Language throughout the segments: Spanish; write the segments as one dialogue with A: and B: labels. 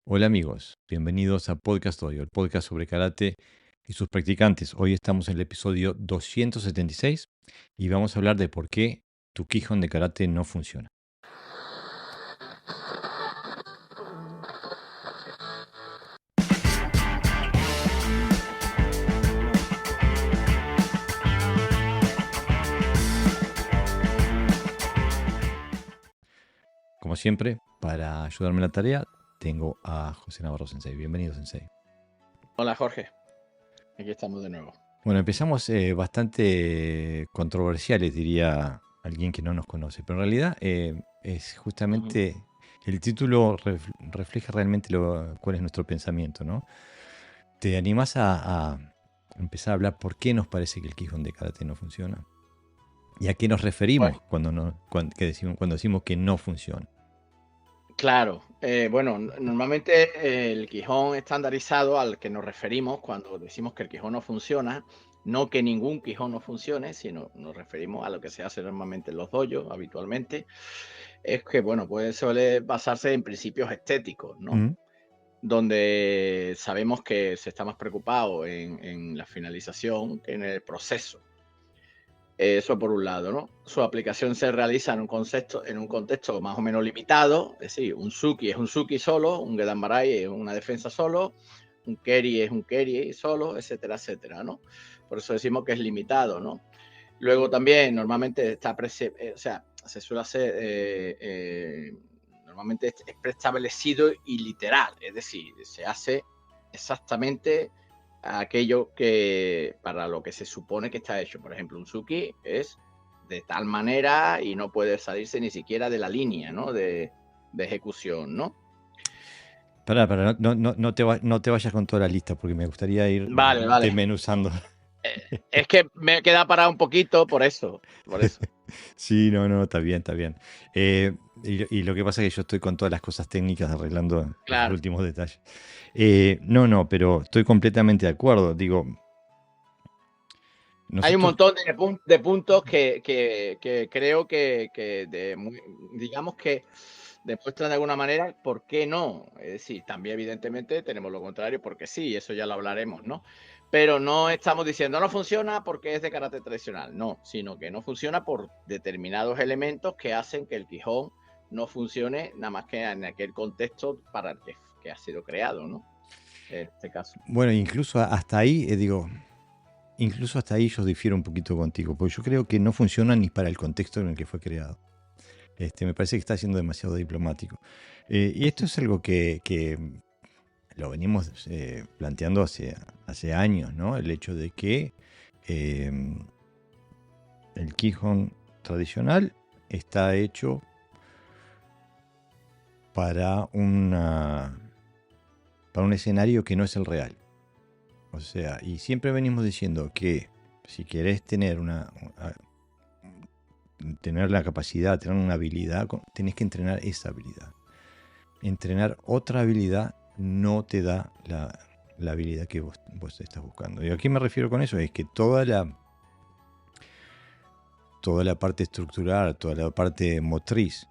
A: Hola amigos, bienvenidos a Podcast Hoy, el podcast sobre karate y sus practicantes. Hoy estamos en el episodio 276 y vamos a hablar de por qué tu Kihon de karate no funciona. Como siempre, para ayudarme en la tarea, tengo a José Navarro Sensei. Bienvenido, Sensei.
B: Hola Jorge, aquí estamos de nuevo.
A: Bueno, empezamos bastante controversiales, diría alguien que no nos conoce, pero en realidad es justamente el título refleja realmente cuál es nuestro pensamiento, ¿no? ¿Te animás a empezar a hablar por qué nos parece que el Kihon de karate no funciona? ¿Y a qué nos referimos
B: Pues
A: cuando decimos que no funciona?
B: claro, normalmente el Quijón estandarizado al que nos referimos cuando decimos que el Quijón no funciona, no que ningún Quijón no funcione, sino nos referimos a lo que se hace normalmente en los dojos habitualmente, es que suele basarse en principios estéticos, ¿no?
A: Mm.
B: Donde sabemos que se está más preocupado en la finalización que en el proceso. Eso por un lado, ¿no? Su aplicación se realiza en un contexto más o menos limitado, es decir, un Suki es un Suki solo, un Gedan Barai es una defensa solo, un Keri es un Keri solo, etcétera, etcétera, ¿no? Por eso decimos que es limitado, ¿no? Luego también normalmente se suele hacer, normalmente es preestablecido y literal, es decir, se hace exactamente aquello que para lo que se supone que está hecho. Por ejemplo, un Suki es de tal manera y no puede salirse ni siquiera de la línea, ¿no? de ejecución, ¿no?
A: Pará, no te vayas con toda la lista porque me gustaría ir
B: Vale.
A: desmenuzando.
B: Es que me queda parado un poquito por eso.
A: Sí, no, está bien, está bien. Y lo que pasa es que yo estoy con todas las cosas técnicas arreglando los
B: Claro.
A: últimos detalles. No, pero estoy completamente de acuerdo. Digo,
B: Hay un
A: nosotros.
B: montón de puntos que creo digamos que demuestran de alguna manera por qué no. Es decir, también evidentemente tenemos lo contrario porque sí, eso ya lo hablaremos, ¿no? Pero no estamos diciendo no funciona porque es de carácter tradicional, no, sino que no funciona por determinados elementos que hacen que el Quijón no funcione nada más que en aquel contexto para el que ha sido creado, ¿no? En este caso.
A: Bueno, incluso hasta ahí, incluso hasta ahí yo difiero un poquito contigo, porque yo creo que no funciona ni para el contexto en el que fue creado. Me parece que está siendo demasiado diplomático. Y esto es algo que lo venimos planteando hace años, ¿no? El hecho de que eh, el Kihon tradicional está hecho para un escenario que no es el real. O sea, y siempre venimos diciendo que si querés tener tener la capacidad, tener una habilidad, tenés que entrenar esa habilidad. Entrenar otra habilidad no te da la habilidad que vos estás buscando. ¿Y a qué me refiero con eso? Es que toda la parte estructural, toda la parte motriz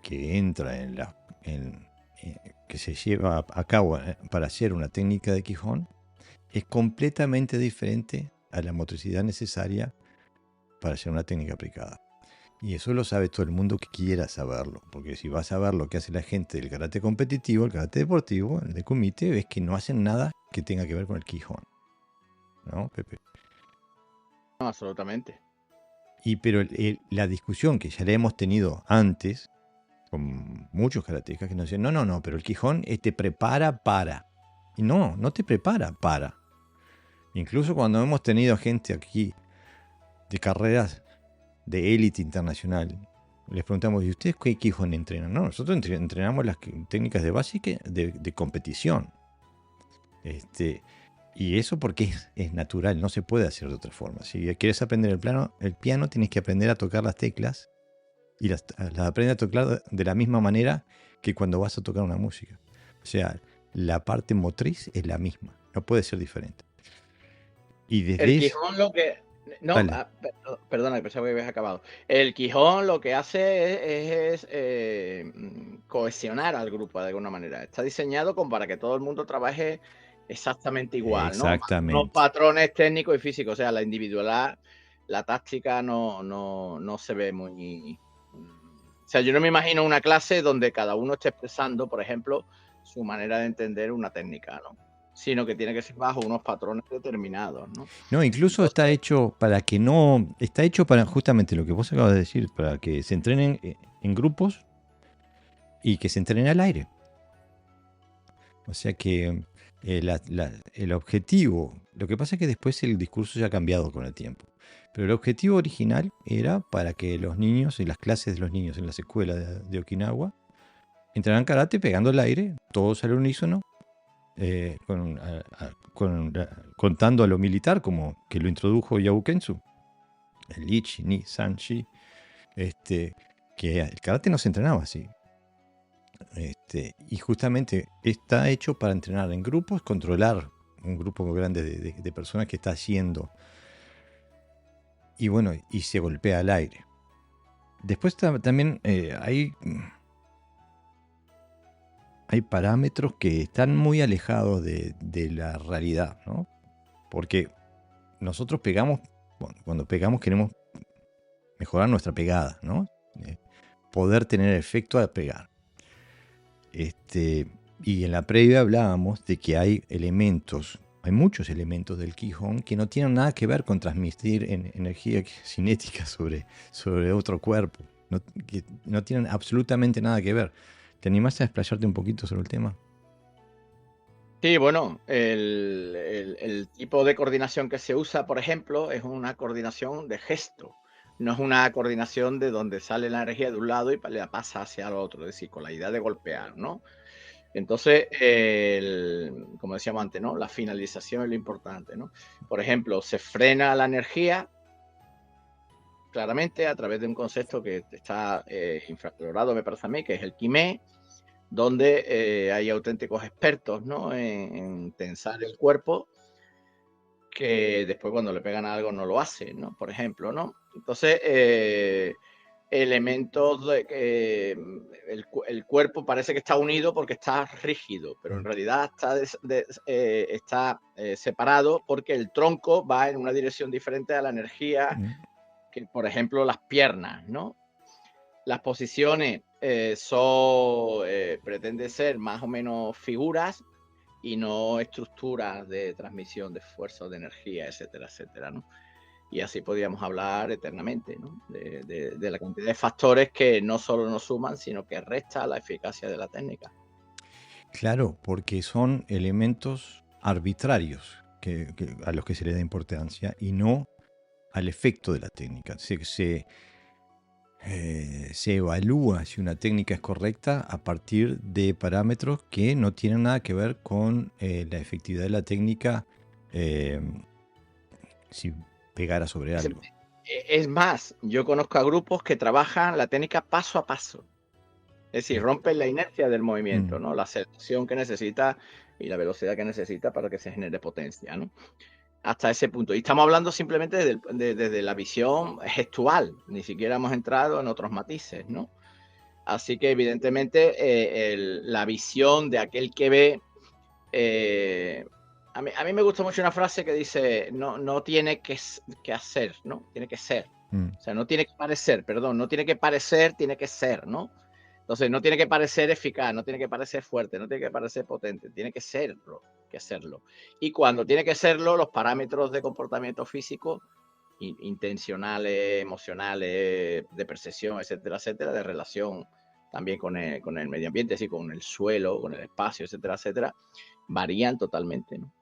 A: que entra que se lleva a cabo para hacer una técnica de Quijón es completamente diferente a la motricidad necesaria para hacer una técnica aplicada. Y eso lo sabe todo el mundo que quiera saberlo, porque si vas a ver lo que hace la gente del karate competitivo, el karate deportivo, el de kumite, ves que no hacen nada que tenga que ver con el Quijón. ¿No, Pepe?
B: No, absolutamente.
A: Pero la discusión que ya la hemos tenido antes, con muchos karatecas que nos dicen, no, pero el Quijón te prepara para. Y no te prepara para. Incluso cuando hemos tenido gente aquí de carreras de élite internacional, les preguntamos, ¿y ustedes qué Kihon entrenan? No, nosotros entrenamos las técnicas de básica de competición. Y eso porque es natural, no se puede hacer de otra forma. Si quieres aprender el piano, tienes que aprender a tocar las teclas y las aprendes a tocar de la misma manera que cuando vas a tocar una música. O sea, la parte motriz es la misma, no puede ser diferente. Y desde
B: El
A: eso.
B: Quijón lo que No,
A: Dale.
B: perdona, que pensaba que habías acabado. El Quijón lo que hace es, cohesionar al grupo de alguna manera. Está diseñado como para que todo el mundo trabaje exactamente igual, ¿no? Unos
A: Exactamente.
B: patrones técnicos y físicos, o sea, la individualidad, la táctica no se ve muy... O sea, yo no me imagino una clase donde cada uno esté expresando, por ejemplo, su manera de entender una técnica, ¿no? Sino que tiene que ser bajo unos patrones determinados, ¿no?
A: No, incluso
B: Entonces,
A: está hecho para que no, está hecho para justamente lo que vos acabas de decir, para que se entrenen en grupos y que se entrenen al aire. O sea que el objetivo, lo que pasa es que después el discurso ya ha cambiado con el tiempo, pero el objetivo original era para que los niños, en las clases de los niños en las escuelas de Okinawa, entrenaran karate pegando al aire, todos al unísono, contando a lo militar, como que lo introdujo Yabukensu, el Ichi, Ni, Sanshi, este, que el karate no se entrenaba así. Y justamente está hecho para entrenar en grupos, controlar un grupo grande de personas que está haciendo. Y bueno, y se golpea al aire. Después también hay parámetros que están muy alejados de la realidad, ¿no? Porque nosotros pegamos, bueno, cuando pegamos queremos mejorar nuestra pegada, ¿no? Poder tener efecto al pegar. Y en la previa hablábamos de que hay elementos, hay muchos elementos del Qigong que no tienen nada que ver con transmitir energía cinética sobre otro cuerpo. No, que no tienen absolutamente nada que ver. ¿Te animaste a explayarte un poquito sobre el tema?
B: sí, bueno, el tipo de coordinación que se usa, por ejemplo, es una coordinación de gesto. No es una coordinación de donde sale la energía de un lado y la pasa hacia el otro, es decir, con la idea de golpear, ¿no? Entonces, como decíamos antes, ¿no? La finalización es lo importante, ¿no? Por ejemplo, se frena la energía claramente a través de un concepto que está infravalorado, me parece a mí, que es el Kime, donde hay auténticos expertos, ¿no? En tensar el cuerpo, que después cuando le pegan algo no lo hacen, ¿no? Por ejemplo, ¿no? Entonces, elementos de que el cuerpo parece que está unido porque está rígido, pero en realidad está separado porque el tronco va en una dirección diferente a la energía que, por ejemplo, las piernas, ¿no? Las posiciones pretenden ser más o menos figuras y no estructuras de transmisión de fuerza o de energía, etcétera, etcétera, ¿no? Y así podríamos hablar eternamente, ¿no? De la cantidad de factores que no solo nos suman, sino que resta la eficacia de la técnica.
A: Claro, porque son elementos arbitrarios a los que se le da importancia y no al efecto de la técnica. Se evalúa si una técnica es correcta a partir de parámetros que no tienen nada que ver con la efectividad de la técnica eh, si pegara sobre
B: Es,
A: algo.
B: es más, yo conozco a grupos que trabajan la técnica paso a paso. Es decir, rompen la inercia del movimiento,
A: Mm.
B: ¿no? La aceleración que necesita y la velocidad que necesita para que se genere potencia, ¿no? Hasta ese punto. Y estamos hablando simplemente desde la visión gestual, ni siquiera hemos entrado en otros matices, ¿no? Así que evidentemente la visión de aquel que ve, a mí me gusta mucho una frase que dice, no tiene que hacer, ¿no? Tiene que ser.
A: Mm.
B: O sea, no tiene que parecer, perdón, no tiene que parecer, tiene que ser, ¿no? Entonces, no tiene que parecer eficaz, no tiene que parecer fuerte, no tiene que parecer potente, tiene que serlo, que serlo. Y cuando tiene que serlo, los parámetros de comportamiento físico, intencionales, emocionales, de percepción, etcétera, etcétera, de relación también con el medio ambiente, así con el suelo, con el espacio, etcétera, etcétera, varían totalmente, ¿no?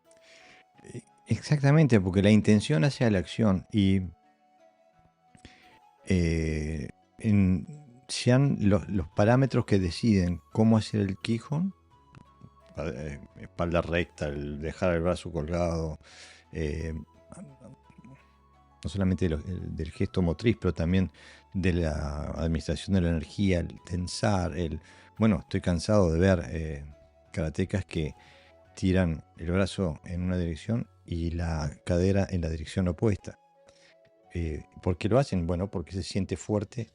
A: Exactamente, porque la intención hacia la acción y eh, sean los parámetros que deciden cómo hacer el Quijón, espalda recta, el dejar el brazo colgado, eh, no solamente del gesto motriz, pero también de la administración de la energía, el tensar, bueno, estoy cansado de ver karatecas que tiran el brazo en una dirección y la cadera en la dirección opuesta. ¿Por qué lo hacen? Bueno, porque se siente fuerte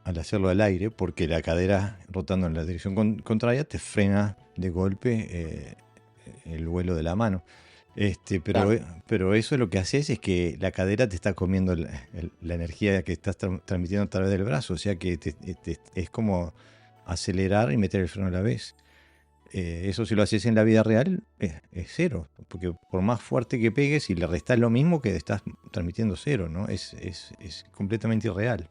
A: al hacerlo al aire, porque la cadera rotando en la dirección contraria te frena de golpe el vuelo de la mano.
B: Claro.
A: Pero eso lo que haces es que la cadera te está comiendo la energía que estás transmitiendo a través del brazo, o sea que es como acelerar y meter el freno a la vez. Eso si lo haces en la vida real es cero, porque por más fuerte que pegues y le restás lo mismo que estás transmitiendo cero, ¿no? Es completamente irreal.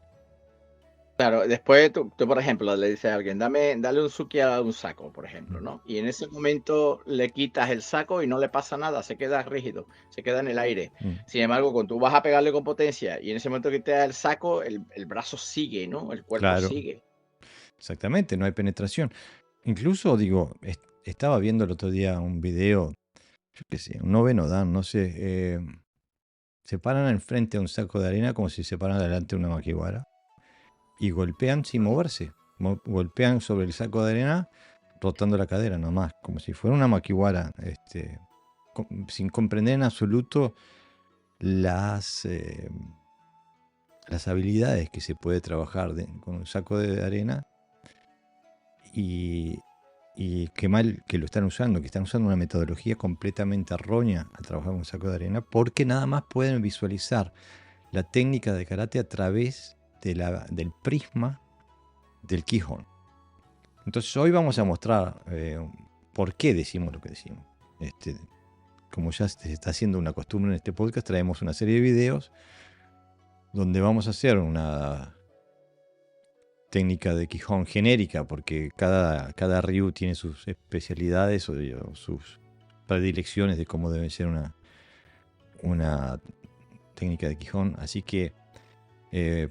B: Claro, después tú, por ejemplo, le dices a alguien, dale un suki a un saco, por ejemplo,
A: Mm.
B: ¿no? Y en ese momento le quitas el saco y no le pasa nada, se queda rígido, se queda en el aire.
A: Mm.
B: Sin embargo, cuando tú vas a pegarle con potencia y en ese momento que te da el saco, el brazo sigue, ¿no? El cuerpo
A: Claro,
B: sigue.
A: exactamente, no hay penetración. Incluso, digo, estaba viendo el otro día un video, yo qué sé, un noveno dan, no sé, se paran enfrente de un saco de arena como si se paran delante de una maquiguara y golpean sin moverse. Golpean sobre el saco de arena rotando la cadera nomás, como si fuera una maquiguara, sin comprender en absoluto las, las habilidades que se puede trabajar con un saco de arena y, y qué mal que lo que están usando una metodología completamente errónea al trabajar con un saco de arena, porque nada más pueden visualizar la técnica de karate a través del prisma del Kihon. Entonces hoy vamos a mostrar por qué decimos lo que decimos. Como ya se está haciendo una costumbre en este podcast, traemos una serie de videos donde vamos a hacer una técnica de Kihon genérica, porque cada Ryu tiene sus especialidades o sus predilecciones de cómo debe ser una técnica de Kihon. Así que,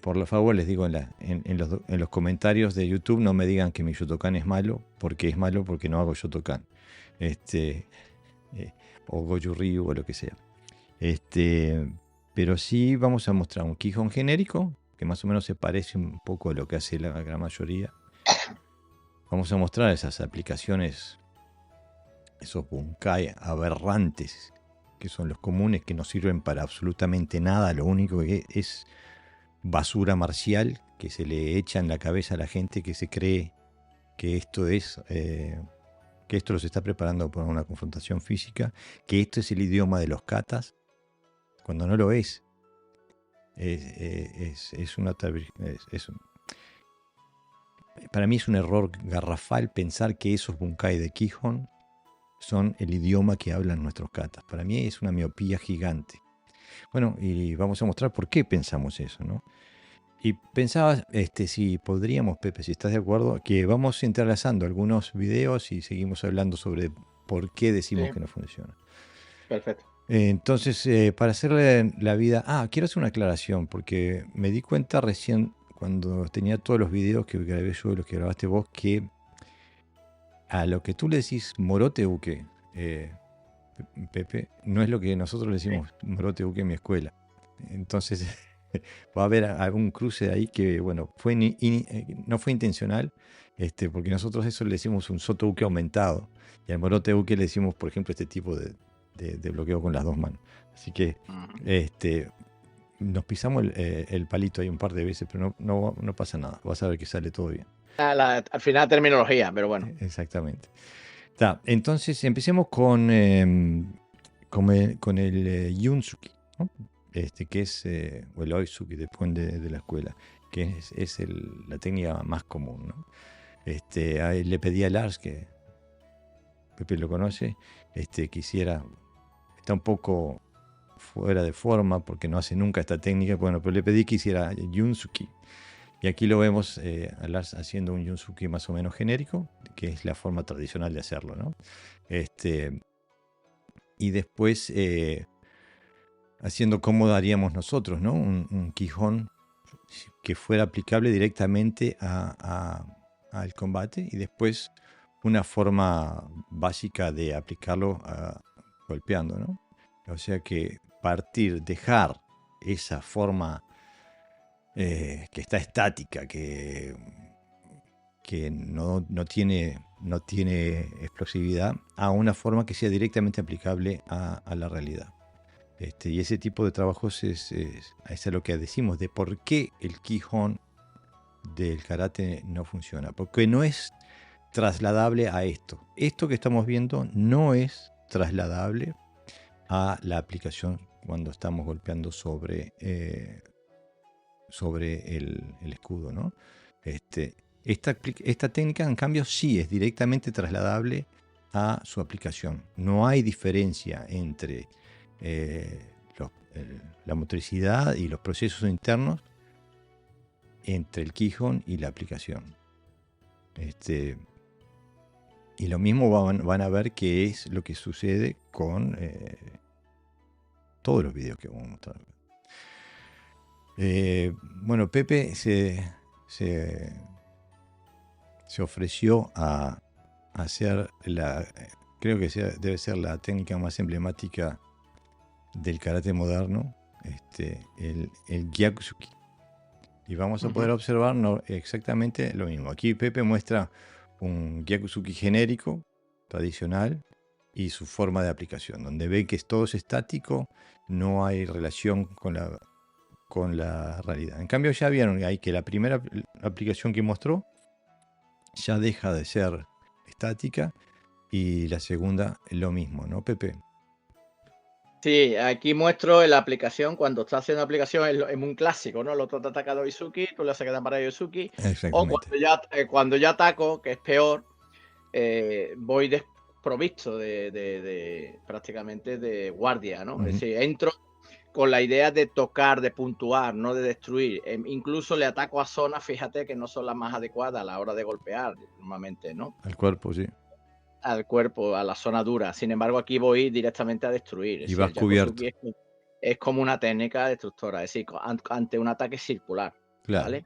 A: por favor, les digo en los comentarios de YouTube, no me digan que mi Shotokan es malo porque no hago Shotokan. O Goju Ryu o lo que sea. Pero sí vamos a mostrar un Kihon genérico, que más o menos se parece un poco a lo que hace la gran mayoría. Vamos a mostrar esas aplicaciones, esos bunkai aberrantes, que son los comunes, que no sirven para absolutamente nada. Lo único que es basura marcial que se le echa en la cabeza a la gente que se cree que esto que esto los está preparando para una confrontación física, que esto es el idioma de los katas, cuando no lo es. Es una para mí es un error garrafal pensar que esos bunkai de Kihon son el idioma que hablan nuestros katas. Para mí es una miopía gigante. Bueno, y vamos a mostrar por qué pensamos eso, ¿no? Y pensaba, si podríamos, Pepe, si estás de acuerdo, que vamos entrelazando algunos videos y seguimos hablando sobre por qué decimos
B: Sí,
A: que no funciona.
B: perfecto.
A: Entonces, para hacerle la vida... quiero hacer una aclaración, porque me di cuenta recién, cuando tenía todos los videos que grabé yo y los que grabaste vos, que a lo que tú le decís morote uke, Pepe, no es lo que nosotros le
B: Sí.
A: decimos morote uke en mi escuela. Entonces, va a haber algún cruce ahí que, bueno, no fue intencional, porque nosotros eso le decimos un soto uke aumentado. Y al morote uke le decimos, por ejemplo, este tipo de bloqueo con las dos manos. Así que
B: Ujú.
A: nos pisamos el palito ahí un par de veces, pero no pasa nada. Vas a ver que sale todo bien.
B: Al final terminología, pero bueno.
A: Exactamente. Entonces empecemos con el Yunsuki, ¿no? Que es, o el Oizuki, depende de la escuela, que es la técnica más común, ¿no? Ahí le pedí a Lars, que Pepe lo conoce, quisiera, está un poco fuera de forma porque no hace nunca esta técnica, bueno, pero le pedí que hiciera Yunsuki. Y aquí lo vemos a Lars haciendo un Yunsuki más o menos genérico, que es la forma tradicional de hacerlo, ¿no? Y después haciendo cómo daríamos nosotros, ¿no? Un Kihon que fuera aplicable directamente al combate y después una forma básica de aplicarlo golpeando, ¿no? O sea que dejar esa forma que está estática, que no tiene explosividad, a una forma que sea directamente aplicable a la realidad. Y ese tipo de trabajos es lo que decimos de por qué el Kihon del karate no funciona. Porque no es trasladable a esto. Esto que estamos viendo no es trasladable a la aplicación cuando estamos golpeando sobre el escudo, ¿no? Esta técnica, en cambio, sí es directamente trasladable a su aplicación. No hay diferencia entre la motricidad y los procesos internos entre el Kihon y la aplicación. Y lo mismo van a ver qué es lo que sucede con todos los videos que vamos a mostrar. Bueno, Pepe se ofreció a hacer creo que debe ser la técnica más emblemática del karate moderno, el Gyakusuki. Y vamos a poder observar exactamente lo mismo. Aquí Pepe muestra un Gyakusuki genérico, tradicional, y su forma de aplicación, donde ve que todo es estático, no hay relación con la realidad. En cambio ya vieron ahí que la primera aplicación que mostró ya deja de ser estática y la segunda lo mismo, ¿no, Pepe?
B: Sí, aquí muestro en la aplicación, cuando estás haciendo aplicación es un clásico, ¿no? El otro te ataca a Izuki, tú le sacas para Izuki, o
A: Exactamente.
B: cuando ya ataco, que es peor, voy desprovisto prácticamente de guardia, ¿no? Es decir, entro con la idea de tocar, de puntuar, no de destruir. Incluso le ataco a zonas, fíjate, que no son las más adecuadas a la hora de golpear, normalmente, ¿no?
A: Al cuerpo, sí.
B: Al cuerpo, a la zona dura. Sin embargo, aquí voy directamente a destruir.
A: Y vas cubierto.
B: Es como una técnica destructora, es decir, ante un ataque circular.
A: Claro.
B: ¿Vale?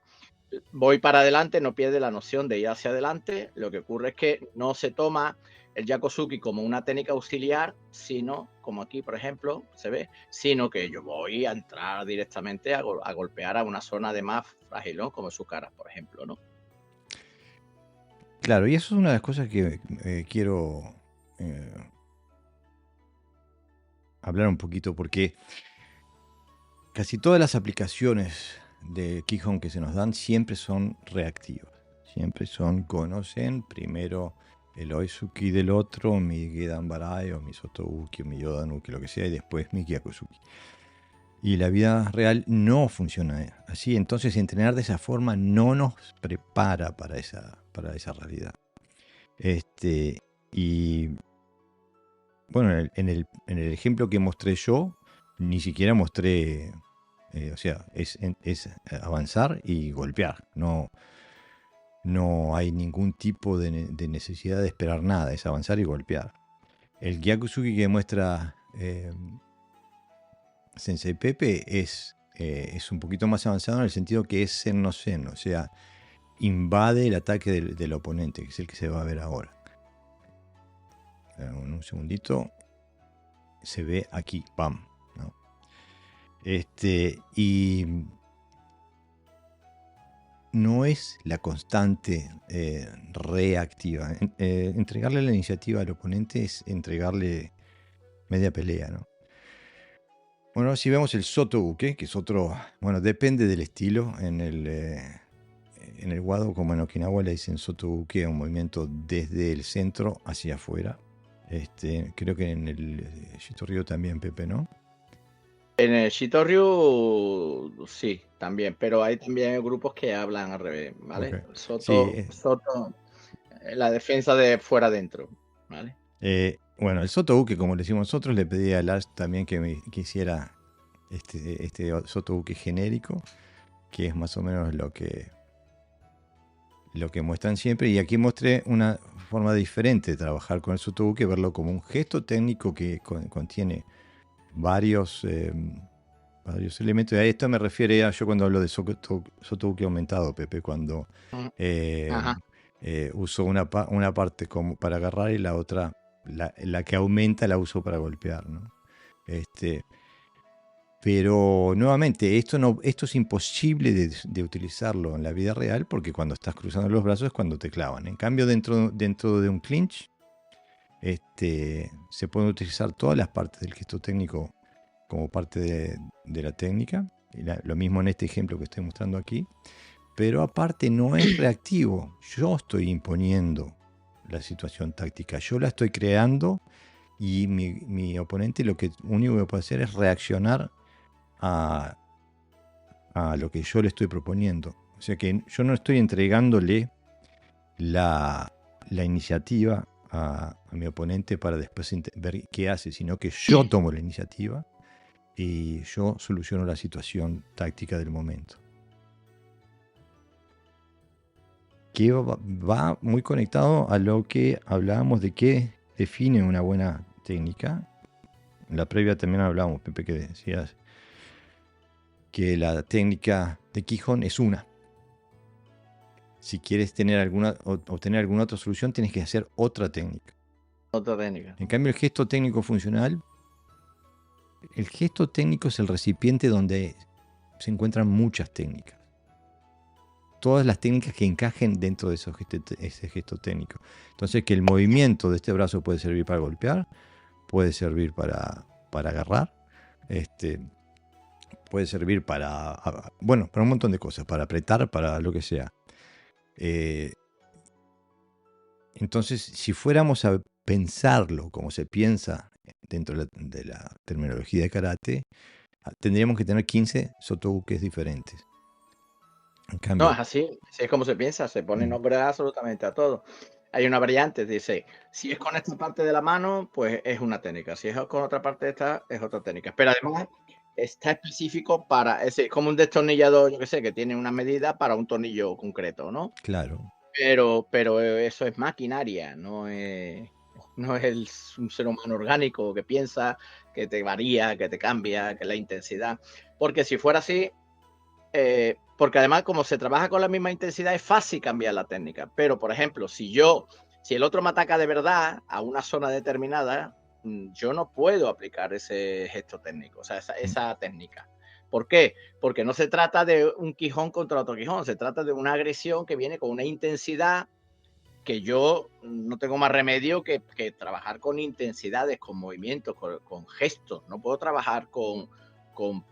B: Voy para adelante, no pierde la noción de ir hacia adelante. Lo que ocurre es que no se toma el Yakusuki como una técnica auxiliar, sino, como aquí, por ejemplo, se ve, sino que yo voy a entrar directamente a golpear a una zona de más frágil, ¿no? Como su cara, por ejemplo, ¿no?
A: Claro, y eso es una de las cosas que quiero hablar un poquito, porque casi todas las aplicaciones de Kihon que se nos dan siempre son reactivas. Siempre conocen primero el Oizuki del otro, mi Gedan Barai o mi Sotouki o mi Yodanuki, lo que sea, y después mi Gyakusuki. Y la vida real no funciona así. Entonces entrenar de esa forma no nos prepara para esa realidad. Y bueno, en el ejemplo que mostré yo, ni siquiera mostré, o sea, es avanzar y golpear. No hay ningún tipo de necesidad de esperar nada, es avanzar y golpear. El Gyakusuki que muestra Sensei Pepe es un poquito más avanzado en el sentido que es sen no sen, o sea, invade el ataque del oponente, que es el que se va a ver ahora. En un segundito se ve aquí, ¡pam! ¿No? Y no es la constante reactiva. Entregarle la iniciativa al oponente es entregarle media pelea, ¿no? Bueno, si vemos el Sotouke, que es otro, bueno, depende del estilo. En el Wado, como en Okinawa, le dicen Sotouke a un movimiento desde el centro hacia afuera. Creo que en el Shitoryu también, Pepe, ¿no?
B: En el Shitoryu sí, también, pero hay también grupos que hablan al revés, ¿vale?
A: Okay.
B: Soto, la defensa de fuera adentro, ¿vale?
A: Bueno, el Sotouke, como le decimos nosotros, le pedí a Lars también que hiciera este Sotouke genérico, que es más o menos lo que muestran siempre. Y aquí mostré una forma diferente de trabajar con el Sotouke, verlo como un gesto técnico que contiene varios elementos. A esto me refiero yo cuando hablo de Sotouke aumentado, Pepe, cuando uso una parte como para agarrar y la otra, la que aumenta, la uso para golpear, ¿no? Pero nuevamente, esto es imposible de utilizarlo en la vida real, porque cuando estás cruzando los brazos es cuando te clavan. En cambio, dentro de un clinch, se pueden utilizar todas las partes del gesto técnico como parte de la técnica. Lo mismo en este ejemplo que estoy mostrando aquí. Pero aparte no es reactivo. Yo estoy imponiendo la situación táctica. Yo la estoy creando y mi oponente lo único que puede hacer es reaccionar a lo que yo le estoy proponiendo. O sea que yo no estoy entregándole la iniciativa a mi oponente para después ver qué hace, sino que yo tomo la iniciativa y yo soluciono la situación táctica del momento. Que va muy conectado a lo que hablábamos de qué define una buena técnica. En la previa también hablábamos, Pepe, que decías que la técnica de Quijón es una. Si quieres obtener alguna otra solución, tienes que hacer otra técnica.
B: Otra técnica.
A: En cambio, el gesto técnico funcional, el gesto técnico es el recipiente donde se encuentran muchas técnicas. Todas las técnicas que encajen dentro de ese gesto técnico. Entonces, que el movimiento de este brazo puede servir para golpear, puede servir para agarrar, puede servir para un montón de cosas, para apretar, para lo que sea. Entonces, si fuéramos a pensarlo como se piensa dentro de la terminología de karate, tendríamos que tener 15 sotobukes diferentes. En cambio,
B: No, es así es como se piensa, se pone nombre absolutamente a todo. Hay una variante, dice, si es con esta parte de la mano, pues es una técnica, si es con otra parte de esta, es otra técnica. Pero además está específico es como un destornillador, yo que sé, que tiene una medida para un tornillo concreto, ¿no?
A: claro.
B: Pero eso es maquinaria, no es un ser humano orgánico que piensa, que te varía, que te cambia, que la intensidad. Porque si fuera así, porque además como se trabaja con la misma intensidad es fácil cambiar la técnica. Pero, por ejemplo, si el otro me ataca de verdad a una zona determinada, yo no puedo aplicar ese gesto técnico, o sea, esa técnica. ¿Por qué? Porque no se trata de un quijón contra otro quijón, se trata de una agresión que viene con una intensidad que yo no tengo más remedio que trabajar con intensidades, con movimientos, con gestos. No puedo trabajar con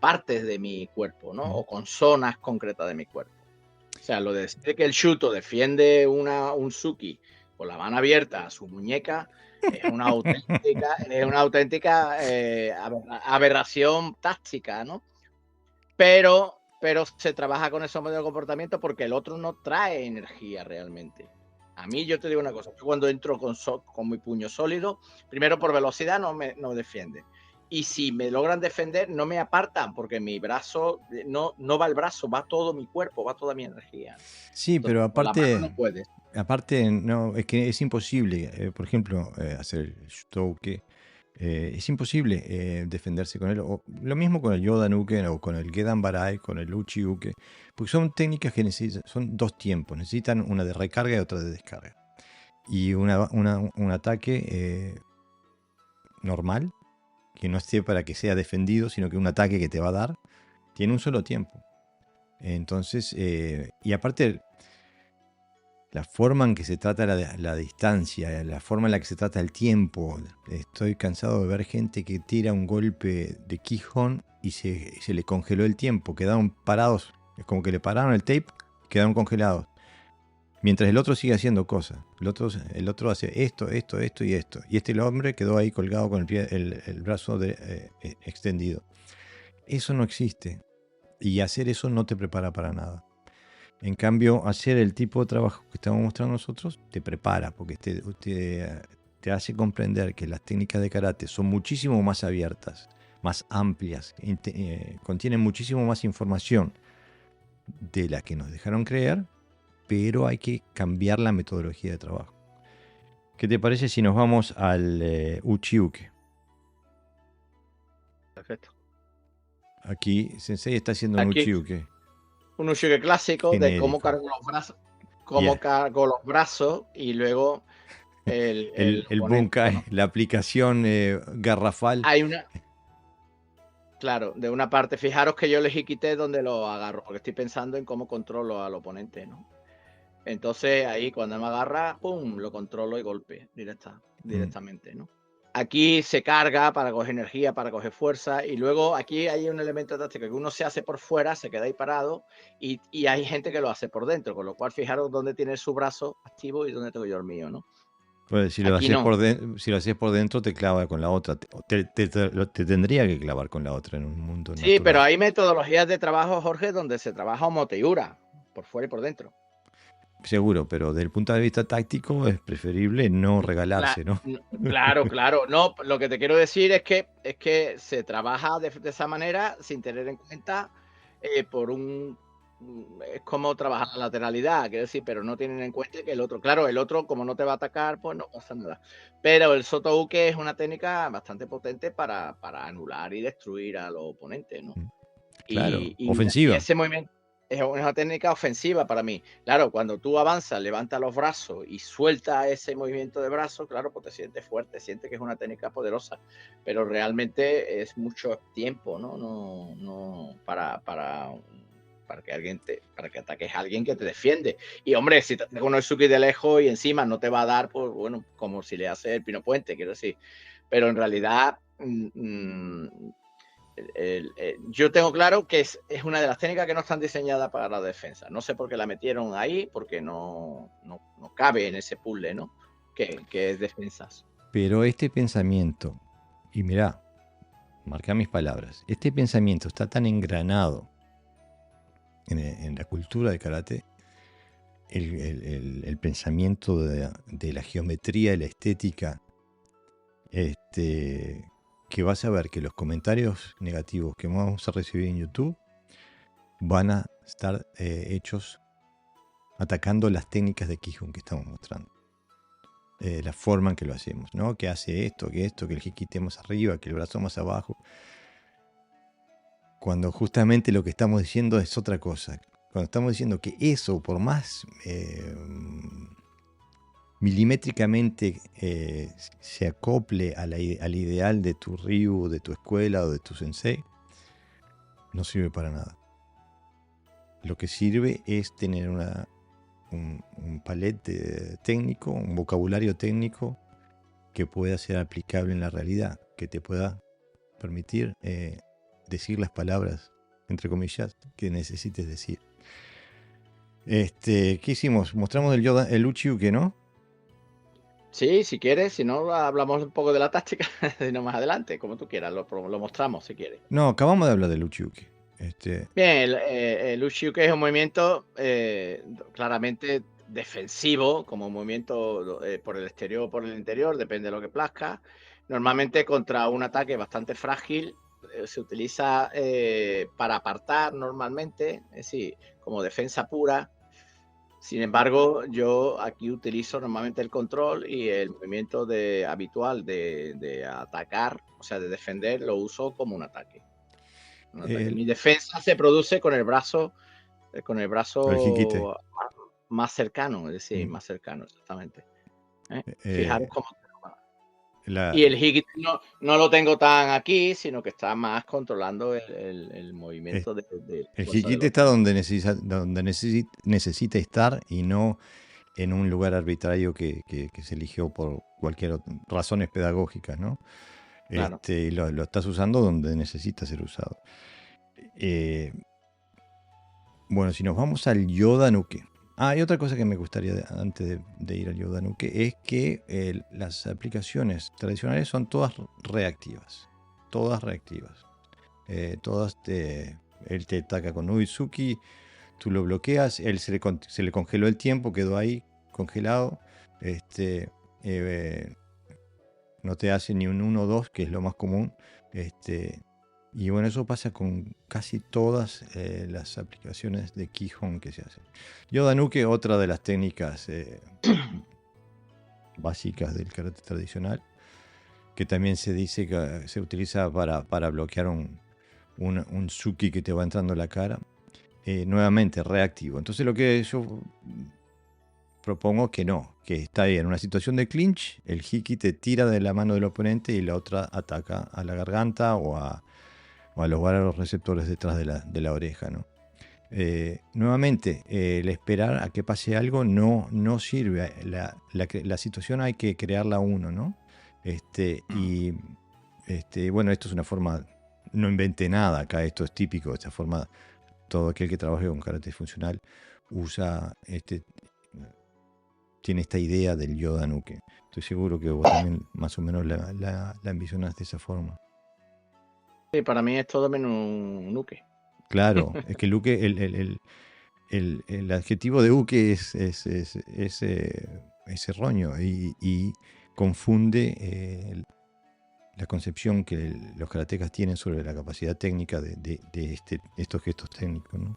B: partes de mi cuerpo, ¿no? O con zonas concretas de mi cuerpo. O sea, lo de decir que el Shuto defiende un Suki con la mano abierta a su muñeca es una auténtica aberración táctica, ¿no? Pero se trabaja con esos modelos de comportamiento porque el otro no trae energía realmente. A mí, yo te digo una cosa, yo cuando entro con mi puño sólido, primero por velocidad no me defiende. Y si me logran defender, no me apartan, porque mi brazo, no va el brazo, va todo mi cuerpo, va toda mi energía.
A: Sí,
B: Entonces,
A: pero
B: con la mano no puedes.
A: aparte no, es que es imposible, por ejemplo, hacer el Shutouke, es imposible defenderse con él. O lo mismo con el Yodanuken o con el Gedan Barai, con el Uchiuke, porque son técnicas que son dos tiempos, necesitan una de recarga y otra de descarga. Y un ataque normal, que no esté para que sea defendido, sino que un ataque que te va a dar, tiene un solo tiempo. Entonces, y aparte, la forma en que se trata la distancia, la forma en la que se trata el tiempo. Estoy cansado de ver gente que tira un golpe de Quijón y se le congeló el tiempo. Quedaron parados. Es como que le pararon el tape y quedaron congelados. Mientras el otro sigue haciendo cosas. El otro hace esto y esto. Y el hombre quedó ahí colgado con el brazo extendido. Eso no existe. Y hacer eso no te prepara para nada. En cambio, hacer el tipo de trabajo que estamos mostrando nosotros te prepara, porque te hace comprender que las técnicas de karate son muchísimo más abiertas, más amplias, contienen muchísimo más información de la que nos dejaron creer, pero hay que cambiar la metodología de trabajo. ¿Qué te parece si nos vamos al Uchiuke?
B: Perfecto.
A: Aquí Sensei está haciendo un Uchiuke.
B: Un Uchiuke clásico genérico. De cómo cargo los brazos, cargo los brazos y luego
A: el bunkai, ¿no? La aplicación garrafal.
B: Hay una... Claro, de una parte, fijaros que yo les quité donde lo agarro, porque estoy pensando en cómo controlo al oponente, ¿no? Entonces ahí cuando me agarra, pum, lo controlo y golpe directamente, ¿no? Aquí se carga para coger energía, para coger fuerza, y luego aquí hay un elemento táctico que uno se hace por fuera, se queda ahí parado, y hay gente que lo hace por dentro, con lo cual fijaros dónde tiene su brazo activo y dónde tengo yo el mío, ¿no?
A: Pues si lo
B: Aquí
A: haces
B: no.
A: si lo haces por dentro, te clava con la otra. Te tendría que clavar con la otra en un mundo
B: Sí, pero
A: natural.
B: hay metodologías de trabajo, Jorge, donde se trabaja homoteura, por fuera y por dentro.
A: Seguro, pero desde el punto de vista táctico es preferible no
B: Cla-
A: regalarse, ¿no?
B: Claro, claro. No, lo que te quiero decir es que se trabaja de esa manera sin tener en cuenta es como trabajar la lateralidad, quiero decir, pero no tienen en cuenta que el otro, claro, el otro como no te va a atacar, pues no pasa nada. Pero el sotouke es una técnica bastante potente para anular y destruir a los oponentes, ¿no?
A: Claro,
B: Y
A: ofensiva.
B: ese movimiento es una técnica ofensiva para mí. Claro, cuando tú avanzas, levantas los brazos y sueltas ese movimiento de brazos, claro, pues te sientes fuerte, sientes que es una técnica poderosa, pero realmente es mucho tiempo, ¿no? No para que ataques a alguien que te defiende. Y hombre, si te ataca uno el Suki de lejos y encima no te va a dar, pues bueno, como si le hace el Pino Puente, quiero decir. Pero en realidad yo tengo claro que es una de las técnicas que no están diseñadas para la defensa. No sé por qué la metieron ahí, porque no cabe en ese puzzle, ¿no? Que es defensas.
A: Pero este pensamiento, y mirá, marca mis palabras, este pensamiento está tan engranado en la cultura de karate, el pensamiento de la geometría y la estética, que vas a ver que los comentarios negativos que vamos a recibir en YouTube van a estar hechos atacando las técnicas de Kihun que estamos mostrando. La forma en que lo hacemos, ¿no? Que hace esto, que el hikite más arriba, que el brazo más abajo. Cuando justamente lo que estamos diciendo es otra cosa. Cuando estamos diciendo que eso, por más milimétricamente se acople al ideal de tu Ryu, de tu escuela o de tu sensei, no sirve para nada. Lo que sirve es tener un palete técnico, un vocabulario técnico que pueda ser aplicable en la realidad, que te pueda permitir decir las palabras, entre comillas, que necesites decir. ¿Qué hicimos? Mostramos el Uchiuke, ¿no?
B: Sí, si quieres, si no, hablamos un poco de la táctica, no más adelante, como tú quieras, lo mostramos si quieres.
A: No, acabamos de hablar del Uchiuke.
B: Bien, el Uchiuke es un movimiento claramente defensivo, como un movimiento por el exterior o por el interior, depende de lo que plazca. Normalmente contra un ataque bastante frágil se utiliza para apartar normalmente, es decir, como defensa pura. Sin embargo, yo aquí utilizo normalmente el control y el movimiento habitual de atacar, o sea, de defender, lo uso como un ataque. Mi defensa se produce con el brazo
A: El Hikite.
B: más cercano, es decir, más cercano, exactamente.
A: Eh,
B: Fijaros cómo.
A: la,
B: Y el Hikite no lo tengo tan aquí, sino que está más controlando el
A: eh,
B: movimiento de
A: el
B: fuerza del
A: Hikite está
B: otro, ¿no?
A: donde necesita estar y no en un lugar arbitrario que se eligió por cualquier razones pedagógicas, ¿no?
B: Claro.
A: Y lo estás usando donde necesita ser usado. Bueno, si nos vamos al Yoda Nuke. Hay otra cosa que me gustaría antes de ir al Yoda Nuke, es que las aplicaciones tradicionales son todas reactivas. Todas reactivas. Él te ataca con Uizuki, tú lo bloqueas, él se le congeló el tiempo, quedó ahí congelado. No te hace ni un 1-2, que es lo más común. Y bueno, eso pasa con casi todas las aplicaciones de Kihon que se hacen. Yoda Nuke, otra de las técnicas básicas del karate tradicional, que también se dice que se utiliza para bloquear un Suki que te va entrando a la cara. Nuevamente, reactivo. Entonces lo que yo propongo que no, que está ahí en una situación de clinch, el hiki te tira de la mano del oponente y la otra ataca a la garganta o a los varos receptores detrás de la oreja, ¿no? Nuevamente, el esperar a que pase algo no sirve. La situación hay que crearla uno, ¿no? Y bueno, esto es una forma, no inventé nada acá, esto es típico, esta forma, todo aquel que trabaje con karate funcional usa, tiene esta idea del Yoda Nuke. Estoy seguro que vos también más o menos la envisionás de esa forma.
B: Sí, para mí es todo menos un nuque.
A: Claro, es que el uke, el adjetivo de uke es erróneo y confunde la concepción que los karatecas tienen sobre la capacidad técnica de estos gestos técnicos, ¿no?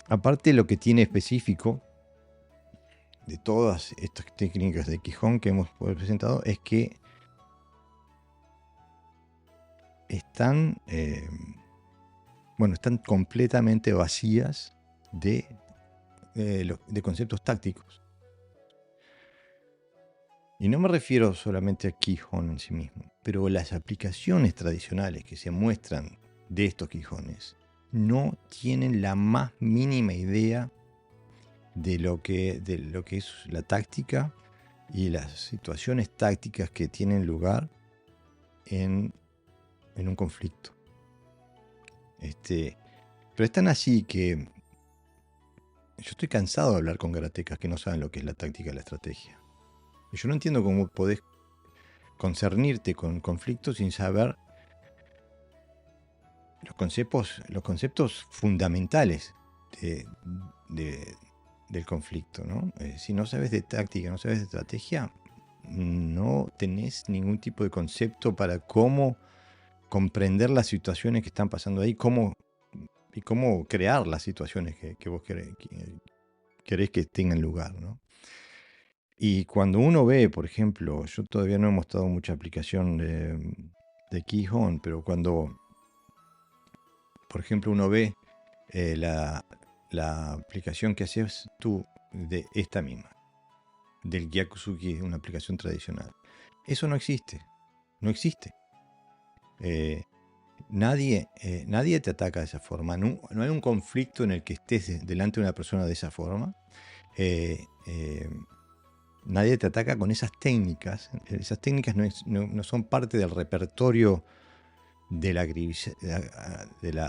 A: Aparte, lo que tiene específico de todas estas técnicas de Quijón que hemos presentado es que están, están completamente vacías de conceptos tácticos. Y no me refiero solamente a Quijón en sí mismo, pero las aplicaciones tradicionales que se muestran de estos Quijones no tienen la más mínima idea de lo que es la táctica y las situaciones tácticas que tienen lugar en un conflicto. Pero es tan así que yo estoy cansado de hablar con karatecas que no saben lo que es la táctica y la estrategia. Y yo no entiendo cómo podés concernirte con conflictos sin saber los conceptos fundamentales del conflicto, ¿no? Si no sabes de táctica, no sabes de estrategia, no tenés ningún tipo de concepto para cómo comprender las situaciones que están pasando ahí, y cómo crear las situaciones que vos querés que tengan lugar, ¿no? Y cuando uno ve, por ejemplo, yo todavía no he mostrado mucha aplicación de Keyhone, pero cuando, por ejemplo, uno ve la aplicación que haces tú de esta misma, del Gyakusuki, una aplicación tradicional, eso no existe, no existe. Nadie te ataca de esa forma, no hay un conflicto en el que estés delante de una persona de esa forma. Nadie te ataca con esas técnicas. Esas técnicas no son parte del repertorio de la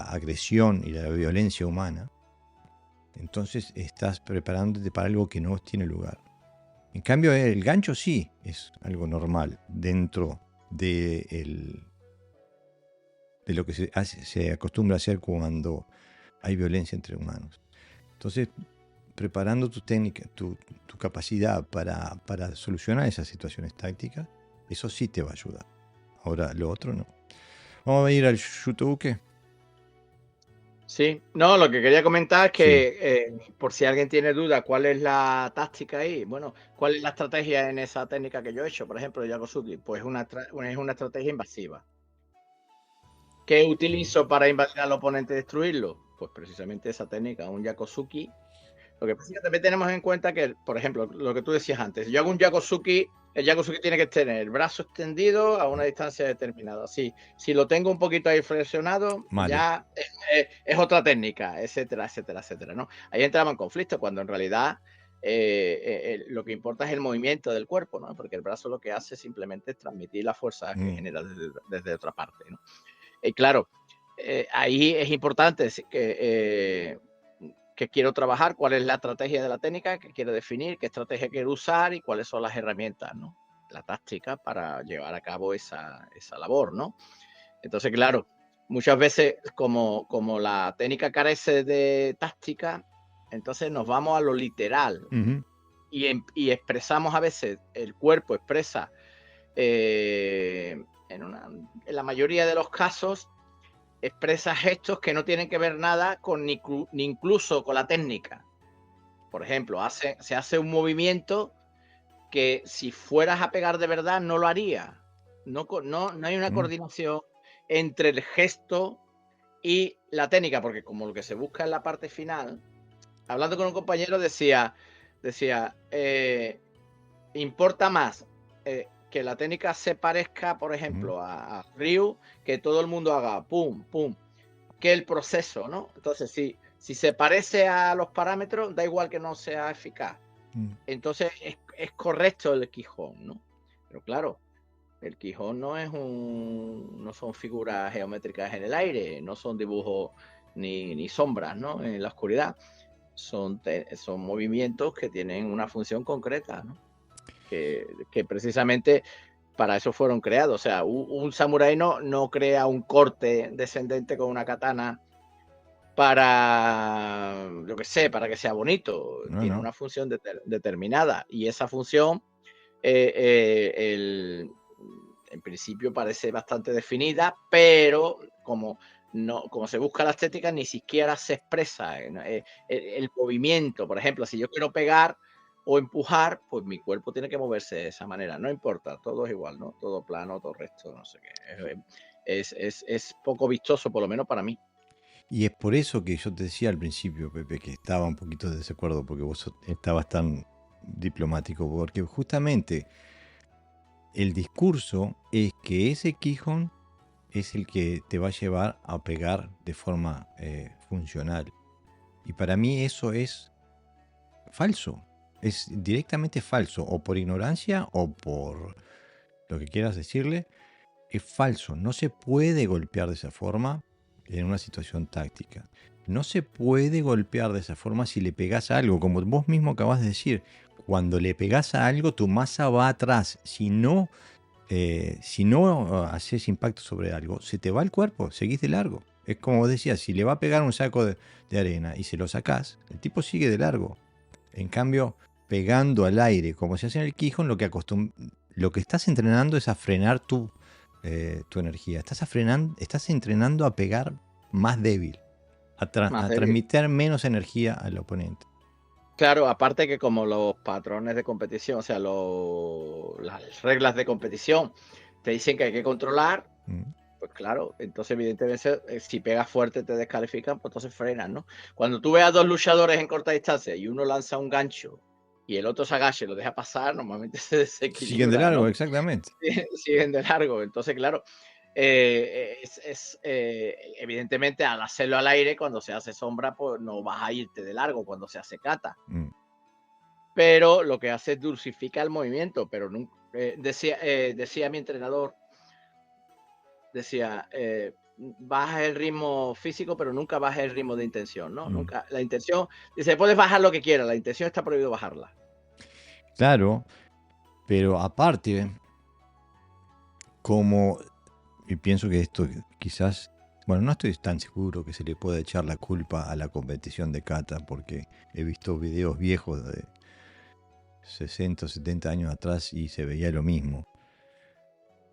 A: agresión y de la violencia humana. Entonces estás preparándote para algo que no tiene lugar. En cambio, el gancho sí es algo normal dentro de lo que se acostumbra a hacer cuando hay violencia entre humanos. Entonces, preparando tu técnica, tu capacidad para solucionar esas situaciones tácticas, eso sí te va a ayudar. Ahora, lo otro no. Vamos a ir al Shutouke.
B: Sí, no, lo que quería comentar es que, por si alguien tiene duda, ¿cuál es la táctica ahí? Bueno, ¿cuál es la estrategia en esa técnica que yo he hecho, por ejemplo, de Yakosuki? Pues es una estrategia invasiva. ¿Qué utilizo para invadir al oponente y destruirlo? Pues precisamente esa técnica, un Yakosuki. Lo que pasa es que también tenemos en cuenta que, por ejemplo, lo que tú decías antes, yo hago un Yakosuki, el Yakosuki tiene que tener el brazo extendido a una distancia determinada. Si lo tengo un poquito ahí flexionado, ya es otra técnica, etcétera, etcétera, etcétera, ¿no? Ahí entramos en conflicto cuando en realidad lo que importa es el movimiento del cuerpo, ¿no? Porque el brazo lo que hace simplemente es transmitir la fuerza que genera desde otra parte, ¿no? Y claro, ahí es importante que quiero trabajar, cuál es la estrategia de la técnica, que quiero definir, qué estrategia quiero usar y cuáles son las herramientas, ¿no? La táctica para llevar a cabo esa labor, ¿no? Entonces, claro, muchas veces como la técnica carece de táctica, entonces nos vamos a lo literal y expresamos a veces, el cuerpo expresa en la mayoría de los casos expresa gestos que no tienen que ver nada con ni incluso con la técnica. Por ejemplo, se hace un movimiento que si fueras a pegar de verdad no lo haría. No hay una coordinación entre el gesto y la técnica, porque como lo que se busca en la parte final, hablando con un compañero decía importa más que la técnica se parezca, por ejemplo, a Ryu, que todo el mundo haga pum, pum, que el proceso, ¿no? Entonces, si se parece a los parámetros, da igual que no sea eficaz. Entonces es correcto el Quijón, ¿no? Pero claro, el Quijón no son figuras geométricas en el aire, no son dibujos ni sombras, ¿no? En la oscuridad. Son movimientos que tienen una función concreta, ¿no? Que precisamente para eso fueron creados. O sea, un samurái no crea un corte descendente con una katana para, yo qué sé, para que sea bonito.
A: No,
B: Tiene
A: no.
B: una función determinada y esa función en principio parece bastante definida, pero como se busca la estética, ni siquiera se expresa el movimiento. Por ejemplo, si yo quiero pegar o empujar, pues mi cuerpo tiene que moverse de esa manera. No importa, todo es igual, ¿no? Todo plano, todo recto, no sé qué. Es poco vistoso, por lo menos para mí.
A: Y es por eso que yo te decía al principio, Pepe, que estaba un poquito de desacuerdo porque vos estabas tan diplomático, porque justamente el discurso es que ese Quijón es el que te va a llevar a pegar de forma funcional. Y para mí eso es falso. Es directamente falso. O por ignorancia o por lo que quieras decirle. Es falso. No se puede golpear de esa forma en una situación táctica. No se puede golpear de esa forma si le pegás a algo. Como vos mismo acabas de decir. Cuando le pegás a algo, tu masa va atrás. Si no haces impacto sobre algo, se te va el cuerpo, seguís de largo. Es como vos decías, si le va a pegar un saco de arena y se lo sacás, el tipo sigue de largo. En cambio, pegando al aire, como se hace en el Quijón, lo que estás entrenando es a frenar tu energía. Estás entrenando a pegar más débil,
B: Más
A: a
B: débil.
A: transmitir menos energía al oponente.
B: Claro, aparte que como los patrones de competición, o sea, las reglas de competición te dicen que hay que controlar,
A: Mm.
B: pues claro, entonces evidentemente si pegas fuerte te descalifican, pues entonces frenas, ¿no? Cuando tú ves a dos luchadores en corta distancia y uno lanza un gancho y el otro se agacha y lo deja pasar, normalmente se
A: Siguen de
B: desequilibra,
A: largo,
B: ¿no?
A: exactamente.
B: Siguen de largo. Entonces, claro, evidentemente al hacerlo al aire, cuando se hace sombra, pues no vas a irte de largo cuando se hace kata.
A: Mm.
B: Pero lo que hace es dulcifica el movimiento, pero nunca, decía mi entrenador, decía, bajas el ritmo físico, pero nunca bajas el ritmo de intención, ¿no?
A: Mm.
B: Nunca, la intención, dice, puedes bajar lo que quieras, la intención está prohibido bajarla.
A: Claro, pero aparte, como, y pienso que esto quizás, bueno, no estoy tan seguro que se le pueda echar la culpa a la competición de kata, porque he visto videos viejos de 60 o 70 años atrás y se veía lo mismo.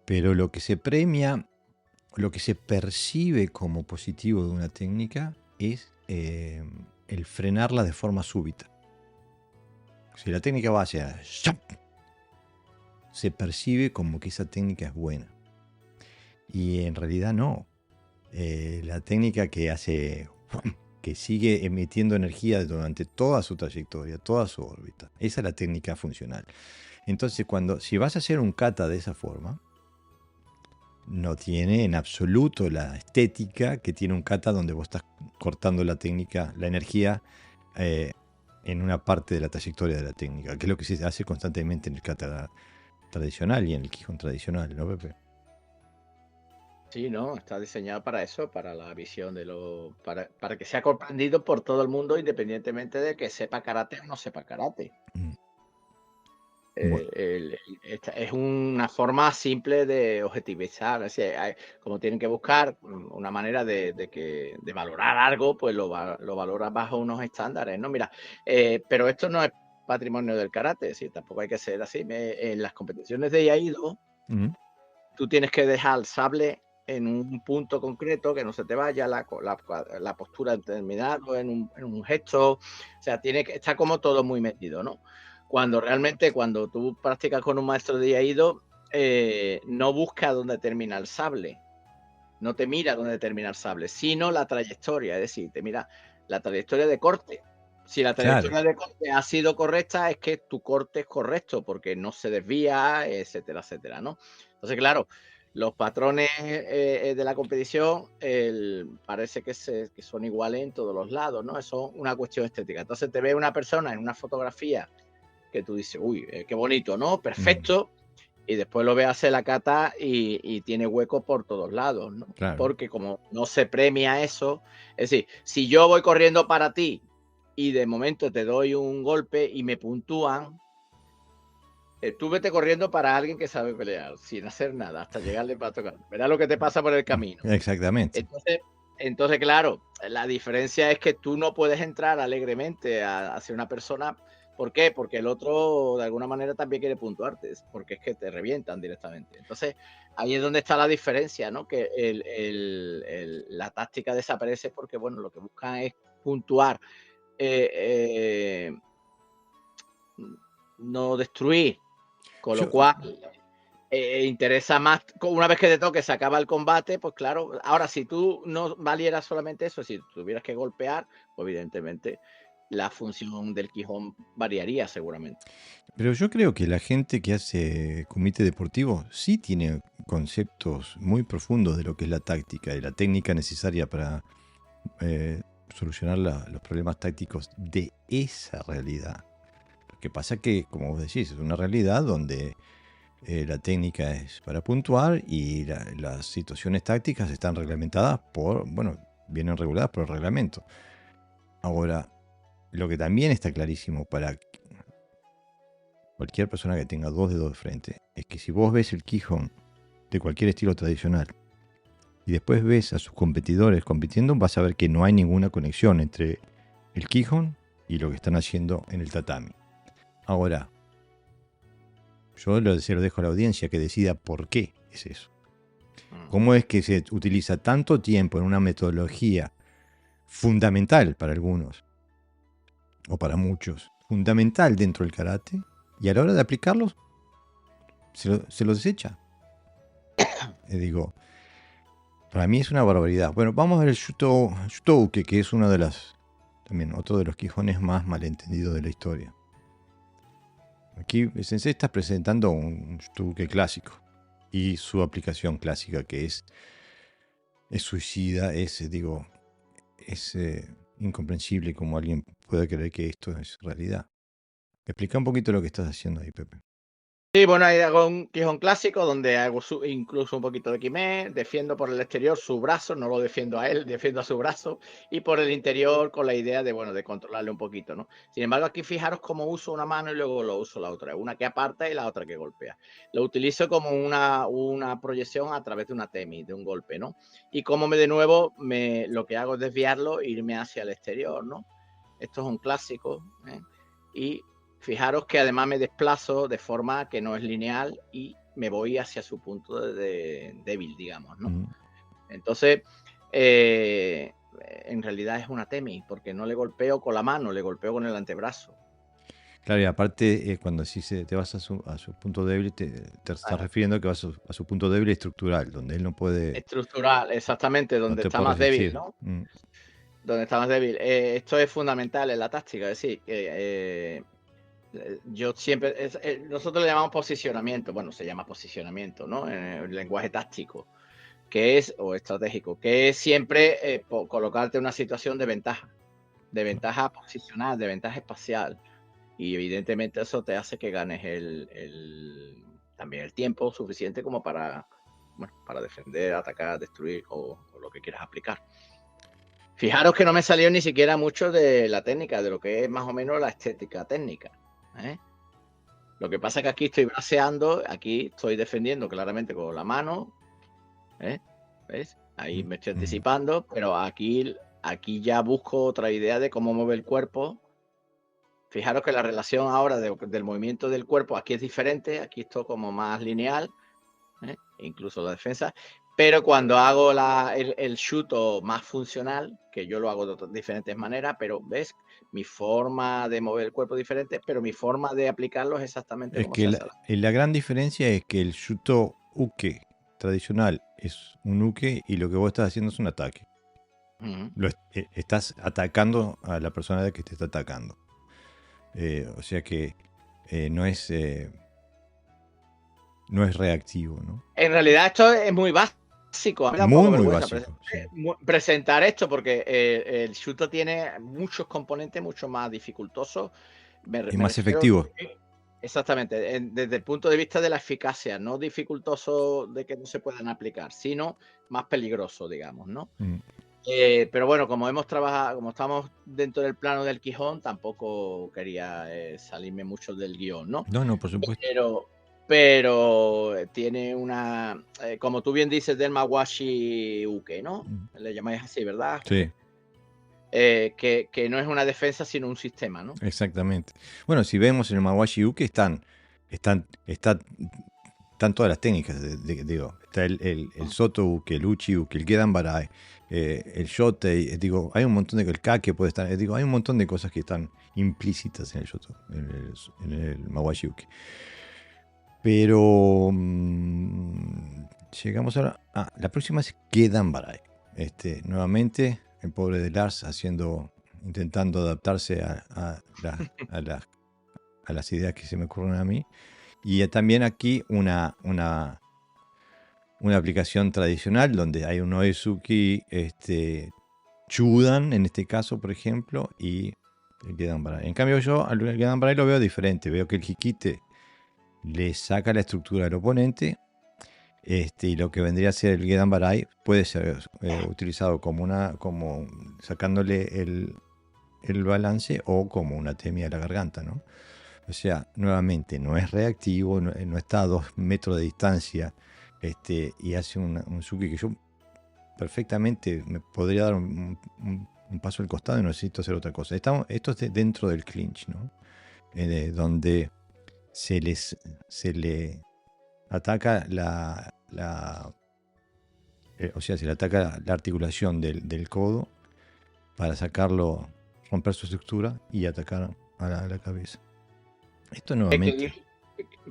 A: Pero lo que se premia, lo que se percibe como positivo de una técnica es el frenarla de forma súbita. Si la técnica va hacia ¡shap!, se percibe como que esa técnica es buena. Y en realidad no. La técnica que sigue emitiendo energía durante toda su trayectoria, toda su órbita. Esa es la técnica funcional. Entonces, si vas a hacer un kata de esa forma, no tiene en absoluto la estética que tiene un kata donde vos estás cortando la técnica, la energía en una parte de la trayectoria de la técnica, que es lo que se hace constantemente en el kata tradicional y en el Quijón tradicional, ¿no, Pepe?
B: Sí, no, está diseñado para eso, para la visión para que sea comprendido por todo el mundo, independientemente de que sepa karate o no sepa karate.
A: Mm. Bueno.
B: Es una forma simple de objetivizar, es decir, como tienen que buscar una manera de valorar algo, pues lo valoras bajo unos estándares, ¿no? Mira, pero esto no es patrimonio del karate, es decir, tampoco hay que ser así. En las competiciones de Iaido,
A: Mm.
B: tú tienes que dejar el sable en un punto concreto, que no se te vaya la postura determinada en un gesto, o sea, tiene que estar como todo muy metido, ¿no? Cuando realmente, cuando tú practicas con un maestro de Iaido, no busca dónde termina el sable, no te mira dónde termina el sable, sino la trayectoria, es decir, te mira la trayectoria de corte. Si la
A: Claro,
B: trayectoria de corte ha sido correcta, es que tu corte es correcto, porque no se desvía, etcétera, etcétera, ¿no? Entonces, claro, los patrones de la competición parece que son iguales en todos los lados, ¿no? Eso es una cuestión estética. Entonces te ve una persona en una fotografía que tú dices, uy, qué bonito, ¿no? Perfecto. Y después lo ves hacer la kata y tiene hueco por todos lados, ¿no?
A: Claro.
B: Porque como no se premia eso, es decir, si yo voy corriendo para ti y de momento te doy un golpe y me puntúan, tú vete corriendo para alguien que sabe pelear, sin hacer nada, hasta llegarle para tocar. Verás lo que te pasa por el camino.
A: Exactamente.
B: Entonces, claro, la diferencia es que tú no puedes entrar alegremente hacia una persona. ¿Por qué? Porque el otro de alguna manera también quiere puntuarte, porque es que te revientan directamente. Entonces, ahí es donde está la diferencia, ¿no? Que la táctica desaparece porque, bueno, lo que buscan es puntuar, no destruir, con lo cual interesa más, una vez que te toque se acaba el combate, pues claro, ahora si tú no valieras solamente eso, si tuvieras que golpear, pues evidentemente la función del Quijón variaría seguramente.
A: Pero yo creo que la gente que hace kumite deportivo sí tiene conceptos muy profundos de lo que es la táctica y la técnica necesaria para solucionar los problemas tácticos de esa realidad. Lo que pasa que, como vos decís, es una realidad donde la técnica es para puntuar y las situaciones tácticas están reglamentadas vienen reguladas por el reglamento. Ahora, lo que también está clarísimo para cualquier persona que tenga dos dedos de frente es que si vos ves el Quijón de cualquier estilo tradicional y después ves a sus competidores compitiendo, vas a ver que no hay ninguna conexión entre el Quijón y lo que están haciendo en el tatami. Ahora, yo se lo dejo a la audiencia que decida por qué es eso. ¿Cómo es que se utiliza tanto tiempo en una metodología fundamental para algunos, o para muchos, fundamental dentro del karate, y a la hora de aplicarlos, se lo desecha? Digo, para mí es una barbaridad. Bueno, vamos a ver el Shutouke, que es también otro de los quijones más malentendidos de la historia. Aquí el sensei está presentando un Shutouke clásico y su aplicación clásica, que es suicida, es incomprensible como alguien puede creer que esto es realidad. Explica un poquito lo que estás haciendo ahí, Pepe.
B: Sí, bueno, ahí hago un Quijón clásico donde hago incluso un poquito de Kime, defiendo por el exterior su brazo, no lo defiendo a él, defiendo a su brazo, y por el interior con la idea de, bueno, de controlarle un poquito, ¿no? Sin embargo, aquí fijaros cómo uso una mano y luego lo uso la otra, una que aparta y la otra que golpea. Lo utilizo como una proyección a través de una temi, de un golpe, ¿no? Y como de nuevo, lo que hago es desviarlo e irme hacia el exterior, ¿no? Esto es un clásico, ¿eh? Y fijaros que además me desplazo de forma que no es lineal y me voy hacia su punto de débil, digamos, ¿no? Entonces, en realidad es una temi, porque no le golpeo con la mano, le golpeo con el antebrazo.
A: Claro, y aparte, cuando decís te vas a su punto débil, te estás refiriendo que vas a su punto débil estructural, donde él no puede...
B: Estructural, exactamente, donde está más débil, ¿no? Donde está más débil. Esto es fundamental en la táctica, es decir, yo siempre, nosotros le llamamos posicionamiento, bueno, se llama posicionamiento, ¿no? En el lenguaje táctico, o estratégico, que es siempre colocarte en una situación de ventaja posicional, de ventaja espacial. Y evidentemente eso te hace que ganes también el tiempo suficiente como para defender, atacar, destruir o lo que quieras aplicar. Fijaros que no me salió ni siquiera mucho de la técnica, de lo que es más o menos la estética técnica. Lo que pasa es que aquí estoy braceando, aquí estoy defendiendo claramente con la mano, ¿ves? Ahí me estoy anticipando, pero aquí ya busco otra idea de cómo mueve el cuerpo. Fijaros que la relación ahora del movimiento del cuerpo aquí es diferente, aquí estoy como más lineal, incluso la defensa, pero cuando hago el shuto más funcional, que yo lo hago de diferentes maneras, pero ves, mi forma de mover el cuerpo es diferente, pero mi forma de aplicarlo es exactamente como se hace.
A: La gran diferencia es que el Shuto Uke tradicional es un uke y lo que vos estás haciendo es un ataque. Estás atacando a la persona que te está atacando. O sea que no es reactivo, ¿no?
B: En realidad esto es muy básico. A mí
A: muy básico.
B: Presentar esto porque el Shuto tiene muchos componentes mucho más dificultosos.
A: Es más efectivo.
B: Exactamente, desde el punto de vista de la eficacia, no dificultoso de que no se puedan aplicar, sino más peligroso, digamos, ¿no?
A: Mm.
B: Pero bueno, como hemos trabajado, como estamos dentro del plano del Quijón, tampoco quería salirme mucho del guión, ¿no?
A: No, no, por supuesto.
B: Pero tiene una, como tú bien dices, del Mawashi Uke, ¿no?
A: Mm.
B: Le llamáis así, ¿verdad?
A: Sí,
B: Que no es una defensa, sino un sistema, ¿no?
A: exactamente. Bueno, si vemos en el Mawashi Uke están todas las técnicas, digo, está el Soto Uke, el Uchi Uke, el Gedan Barai, el Shotei, digo, hay un montón de, el Kake puede estar, digo, hay un montón de cosas que están implícitas en el Shoto, en el Mawashi Uke. Pero llegamos ahora. La próxima es Gedan Barai. Nuevamente, el pobre de Lars intentando adaptarse a las ideas que se me ocurren a mí. Y también aquí una aplicación tradicional donde hay un Oesuki Chudan, en este caso, por ejemplo, y el Gedan Barai. En cambio, yo al Gedan Barai lo veo diferente. Veo que el Hikite le saca la estructura del oponente, y lo que vendría a ser el Gedan Barai puede ser utilizado como sacándole el balance o como una temia de la garganta, ¿no? O sea, nuevamente, no es reactivo, no está a 2 metros de distancia, y hace un Suki que yo perfectamente me podría dar un paso al costado y no necesito hacer otra cosa. Esto es dentro del clinch, ¿no? Donde se le ataca o sea, se le ataca la articulación del codo para sacarlo, romper su estructura y atacar a la cabeza. Esto nuevamente.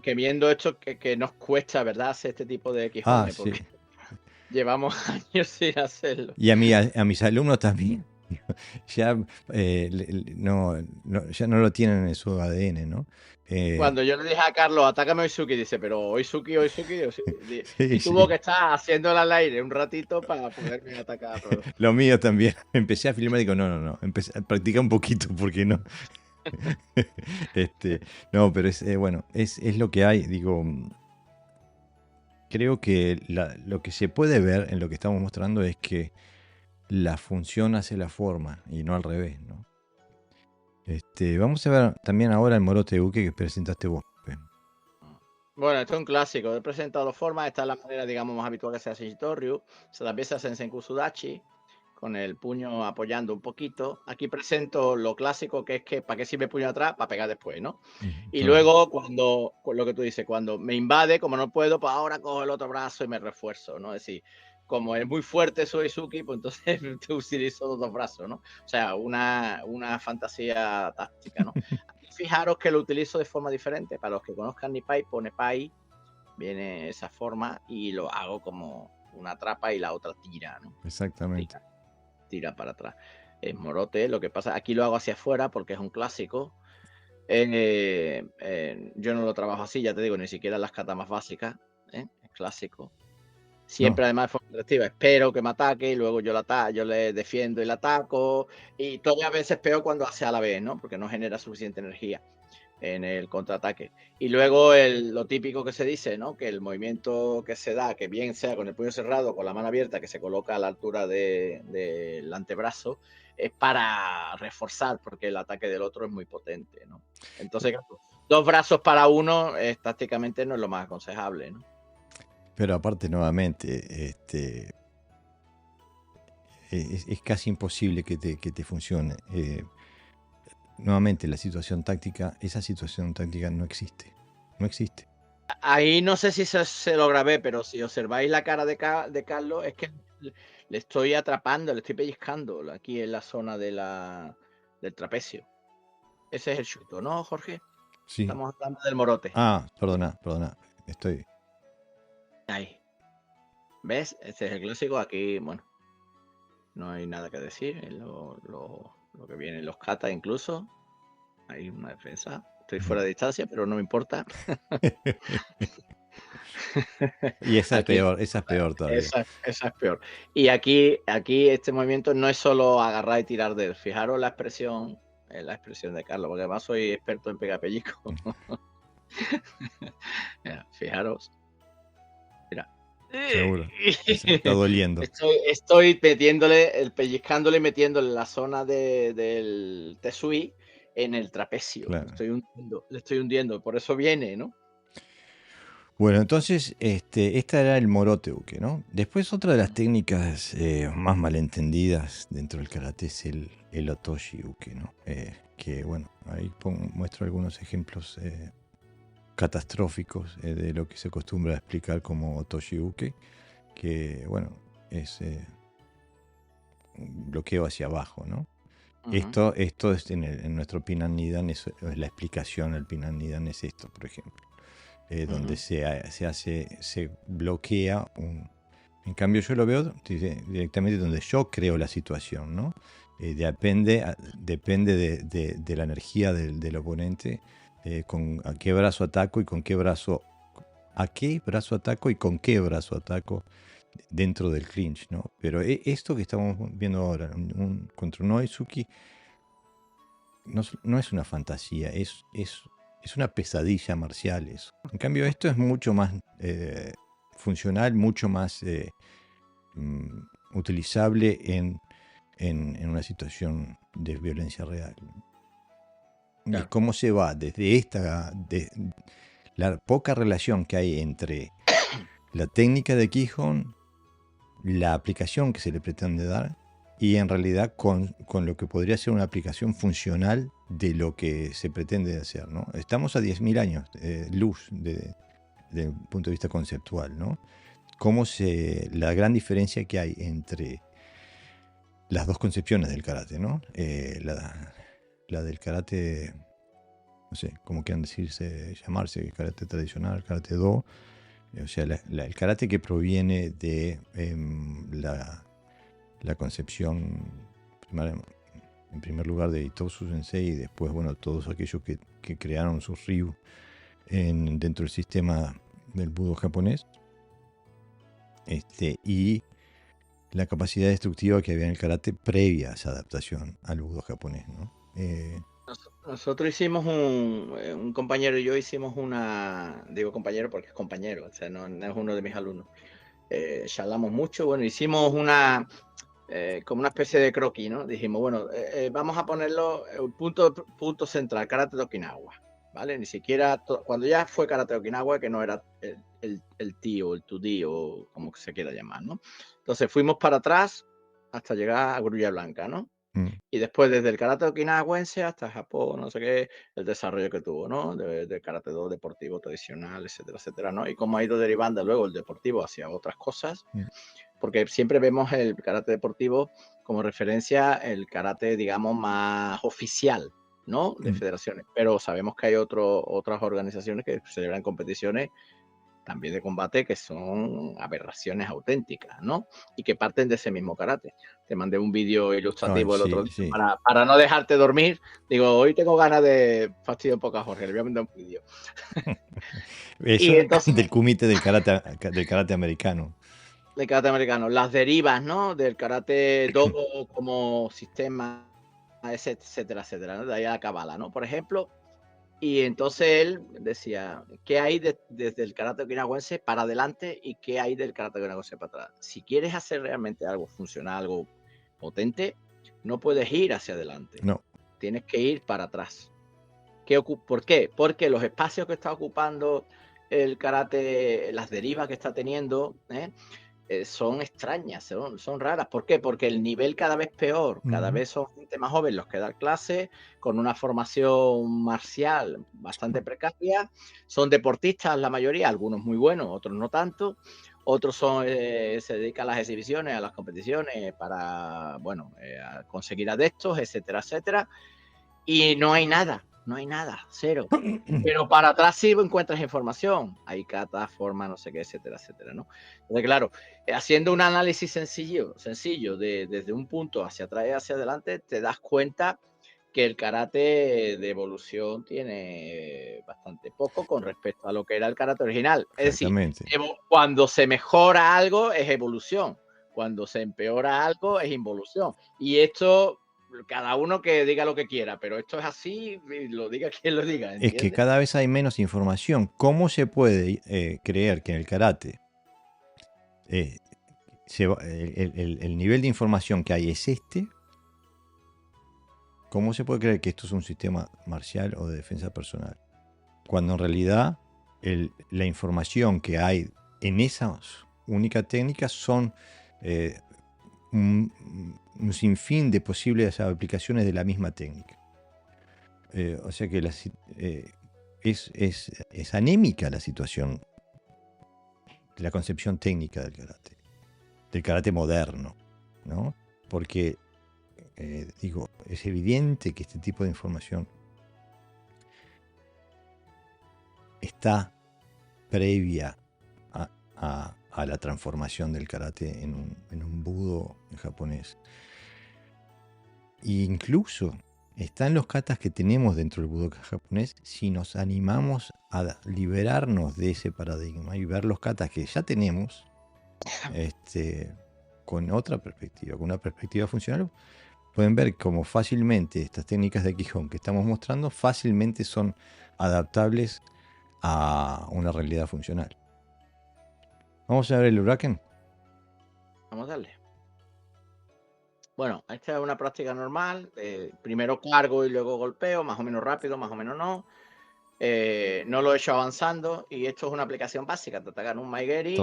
B: Que viendo esto, que nos cuesta, ¿verdad?, hacer este tipo de quijones,
A: Sí.
B: porque llevamos años sin hacerlo.
A: Y a mis alumnos también. Ya, ya no lo tienen en su ADN, ¿no?
B: Cuando yo le dije a Carlos, atácame Oizuki, dice, pero Oizuki.
A: Sí,
B: y tuvo que estar haciéndolo al aire un ratito para poderme atacar.
A: Lo mío también. Empecé a filmar y digo, no. Empecé a practicar un poquito porque no. No, pero bueno, es lo que hay. Digo, creo que lo que se puede ver en lo que estamos mostrando es que la función hace la forma y no al revés, ¿no? Vamos a ver también ahora el Morote Uke que presentaste vos.
B: Bueno, esto es un clásico. He presentado dos formas. Esta es la manera, digamos, más habitual que se hace Shitoryu. Se también se hace en Senku Sudachi, con el puño apoyando un poquito. Aquí presento lo clásico, que es que ¿para qué sirve el puño atrás? Para pegar después, ¿no? Y luego, cuando lo que tú dices, cuando me invade, como no puedo, pues ahora cojo el otro brazo y me refuerzo, ¿no? Es decir, como es muy fuerte Suizuki, pues entonces te utilizo los dos brazos, ¿no? O sea, una fantasía táctica, ¿no? Fijaros que lo utilizo de forma diferente. Para los que conozcan Nipai, pone Pai, viene esa forma y lo hago como una trapa y la otra tira, ¿no?
A: Exactamente.
B: Tira para atrás. Es Morote, lo que pasa, aquí lo hago hacia afuera porque es un clásico. Yo no lo trabajo así, ya te digo, ni siquiera en las katamas básicas, es clásico. Siempre, además, de forma interactiva. Espero que me ataque y luego yo le defiendo y le ataco. Y todavía a veces peor cuando hace a la vez, ¿no? Porque no genera suficiente energía en el contraataque. Y luego lo típico que se dice, ¿no? Que el movimiento que se da, que bien sea con el puño cerrado o con la mano abierta, que se coloca a la altura del antebrazo, es para reforzar, porque el ataque del otro es muy potente, ¿no? Entonces, dos brazos para uno, tácticamente no es lo más aconsejable, ¿no?
A: Pero aparte, nuevamente, es casi imposible que te funcione. Nuevamente, esa situación táctica no existe. No existe.
B: Ahí no sé si se lo grabé, pero si observáis la cara de Carlos, es que le estoy atrapando, le estoy pellizcando aquí en la zona del trapecio. Ese es el chuto, ¿no, Jorge?
A: Sí.
B: Estamos hablando del Morote.
A: Perdona. Estoy.
B: Ahí. ¿Ves? Este es el clásico. Aquí, bueno, no hay nada que decir. Es lo que viene en los katas incluso. Hay una defensa. Estoy fuera de distancia, pero no me importa.
A: Y esa es peor todavía.
B: Esa es peor. Y aquí este movimiento no es solo agarrar y tirar de él. Fijaros la expresión de Carlos, porque además soy experto en pegar pellizco. Mira, fijaros. Mira.
A: Seguro. Se está doliendo.
B: Estoy metiéndole, pellizcándole y metiéndole la zona del Tesui en el trapecio.
A: Claro.
B: Le estoy hundiendo. Por eso viene, ¿no?
A: Bueno, entonces, esta era el morote uke, ¿no? Después otra de las técnicas más malentendidas dentro del karate es el otoshi uke, ¿no? Que bueno, ahí muestro algunos ejemplos catastróficos de lo que se acostumbra a explicar como otoshi uke, que bueno, es un bloqueo hacia abajo, ¿no?
B: Uh-huh.
A: Esto es en nuestro Pinan Nidan, es la explicación al Pinan Nidan es esto, por ejemplo. Donde se bloquea un... En cambio yo lo veo directamente donde yo creo la situación, ¿no? Depende de la energía del oponente, a qué brazo ataco y con qué brazo... A qué brazo ataco y con qué brazo ataco dentro del clinch, ¿no? Pero esto que estamos viendo ahora, contra un Oizuki, no es una fantasía, es una pesadilla marcial eso. En cambio, esto es mucho más funcional, mucho más utilizable en una situación de violencia real. Y
B: Claro.
A: cómo se va desde la poca relación que hay entre la técnica de Kihon, la aplicación que se le pretende dar, y en realidad con lo que podría ser una aplicación funcional de lo que se pretende hacer, ¿no? Estamos a 10.000 años luz desde el punto de vista conceptual, ¿no? La gran diferencia que hay entre las dos concepciones del karate, ¿no? La del karate, no sé, cómo quieran llamarse, karate tradicional, karate do, o sea, el karate que proviene de la concepción, en primer lugar, de Itosu Sensei y después, bueno, todos aquellos que crearon sus ryu dentro del sistema del budo japonés, y la capacidad destructiva que había en el karate previa a esa adaptación al budo japonés, ¿no?
B: Nosotros hicimos un compañero y yo hicimos digo compañero porque es compañero, o sea, no es uno de mis alumnos. Charlamos mucho, bueno, hicimos como una especie de croquis, ¿no? Dijimos, bueno, vamos a ponerlo punto central, karate de Okinawa, ¿vale? Ni siquiera, cuando ya fue karate de Okinawa, que no era el tío, el tudí o como se quiera llamar, ¿no? Entonces fuimos para atrás hasta llegar a Grulla Blanca, ¿no? Y después desde el karate okinawense hasta Japón, no sé qué, el desarrollo que tuvo, ¿no? Del karate do deportivo tradicional, etcétera, etcétera, ¿no? Y cómo ha ido derivando luego el deportivo hacia otras cosas, porque siempre vemos el karate deportivo como referencia el karate, digamos, más oficial, ¿no? De federaciones. Pero sabemos que hay otras organizaciones que celebran competiciones también de combate que son aberraciones auténticas, ¿no? Y que parten de ese mismo karate. Te mandé un vídeo ilustrativo el otro día
A: Sí.
B: para no dejarte dormir. Digo, hoy tengo ganas de fastidio un poco a Jorge, le voy a mandar un vídeo.
A: Eso
B: Y entonces,
A: del kumite del karate americano.
B: de karate americano, las derivas, ¿no? Del karate do como sistema, etcétera, etcétera, ¿no? De ahí a la cabala, ¿no? Por ejemplo, y entonces él decía, ¿qué hay desde el karate okinawense para adelante y qué hay del karate okinawense para atrás? Si quieres hacer realmente algo funcional, algo potente, no puedes ir hacia adelante.
A: No.
B: Tienes que ir para atrás. ¿Por qué? Porque los espacios que está ocupando el karate, las derivas que está teniendo, son extrañas, son raras. ¿Por qué? Porque el nivel cada vez peor, cada vez son gente más joven los que dan clase, con una formación marcial bastante precaria, son deportistas la mayoría, algunos muy buenos, otros no tanto, otros se dedican a las exhibiciones, a las competiciones para, bueno, a conseguir adeptos, etcétera, etcétera, y no hay nada, cero. Pero para atrás sí encuentras información. Hay kata, forma, no sé qué, etcétera, etcétera, ¿no? Entonces, claro, haciendo un análisis sencillo desde un punto hacia atrás y hacia adelante, te das cuenta que el karate de evolución tiene bastante poco con respecto a lo que era el karate original. Es decir,
A: Exactamente.
B: cuando se mejora algo es evolución, cuando se empeora algo es involución. Y esto cada uno que diga lo que quiera, pero esto es así, y lo diga quien lo diga,
A: Es que
B: ¿entiendes?
A: cada vez hay menos información. ¿Cómo se puede creer que en el karate eh, el nivel de información que hay es este? ¿Cómo se puede creer que esto es un sistema marcial o de defensa personal? Cuando en realidad la información que hay en esa única técnica son un sinfín de posibles aplicaciones de la misma técnica. O sea que es anémica la situación de la concepción técnica del karate moderno, ¿no? Porque, digo, es evidente que este tipo de información está previa a la transformación del karate en un budo japonés. E incluso están los katas que tenemos dentro del budo japonés si nos animamos a liberarnos de ese paradigma y ver los katas que ya tenemos con otra perspectiva, con una perspectiva funcional. Pueden ver cómo fácilmente estas técnicas de Kihon que estamos mostrando fácilmente son adaptables a una realidad funcional. Vamos a ver el huracán.
B: Vamos a darle. Bueno, esta es una práctica normal. Primero cargo y luego golpeo, más o menos rápido, más o menos no. No lo he hecho avanzando y esto es una aplicación básica. Te atacan un Maigeri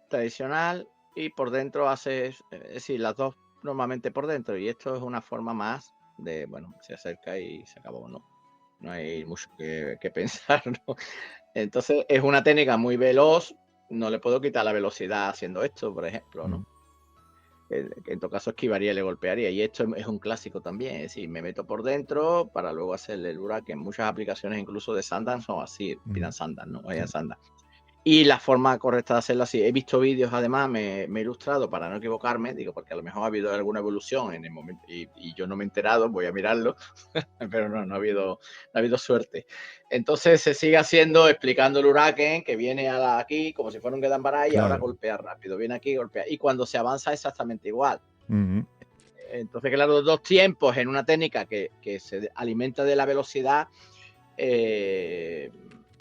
B: tradicional y por dentro haces, es decir, las dos normalmente por dentro, y esto es una forma más de, bueno, se acerca y se acabó, ¿no? No hay mucho que pensar, ¿no? Entonces es una técnica muy veloz, no le puedo quitar la velocidad haciendo esto, por ejemplo, ¿no? Que en todo caso esquivaría y le golpearía, y esto es un clásico también, es decir, me meto por dentro para luego hacerle el huracán. Muchas aplicaciones incluso de Sandan son así, pidan Sandan, ¿no? Vayan Sandan. Y la forma correcta de hacerlo así, he visto vídeos, además me he ilustrado para no equivocarme, digo, porque a lo mejor ha habido alguna evolución en el momento y yo no me he enterado, voy a mirarlo, pero no ha habido suerte. Entonces se sigue haciendo, explicando el huracán, que viene aquí como si fuera un Gedanbarai, y ahora golpea rápido, viene aquí, golpea, y cuando se avanza exactamente igual. Entonces, claro, dos tiempos en una técnica que se alimenta de la velocidad,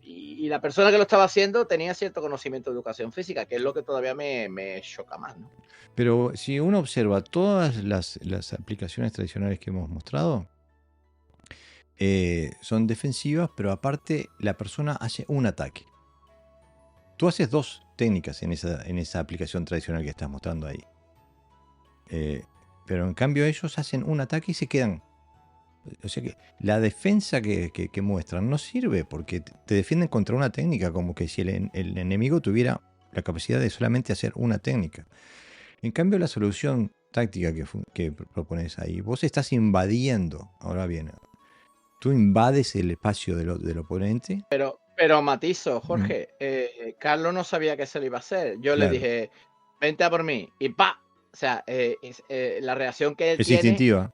B: y la persona que lo estaba haciendo tenía cierto conocimiento de educación física, que es lo que todavía me choca más, ¿no?
A: Pero si uno observa todas las aplicaciones tradicionales que hemos mostrado, son defensivas, pero aparte la persona hace un ataque. Tú haces dos técnicas en esa aplicación tradicional que estás mostrando ahí. Pero en cambio ellos hacen un ataque y se quedan. O sea que la defensa que muestran no sirve porque te defienden contra una técnica, como que si el enemigo tuviera la capacidad de solamente hacer una técnica. En cambio, la solución táctica que propones ahí, vos estás invadiendo. Ahora bien, tú invades el espacio del oponente.
B: Pero matizo, Jorge, Carlos no sabía que se lo iba a hacer. Yo le dije, vente a por mí, y ¡pa! O sea, la reacción que él
A: es
B: tiene...
A: instintiva.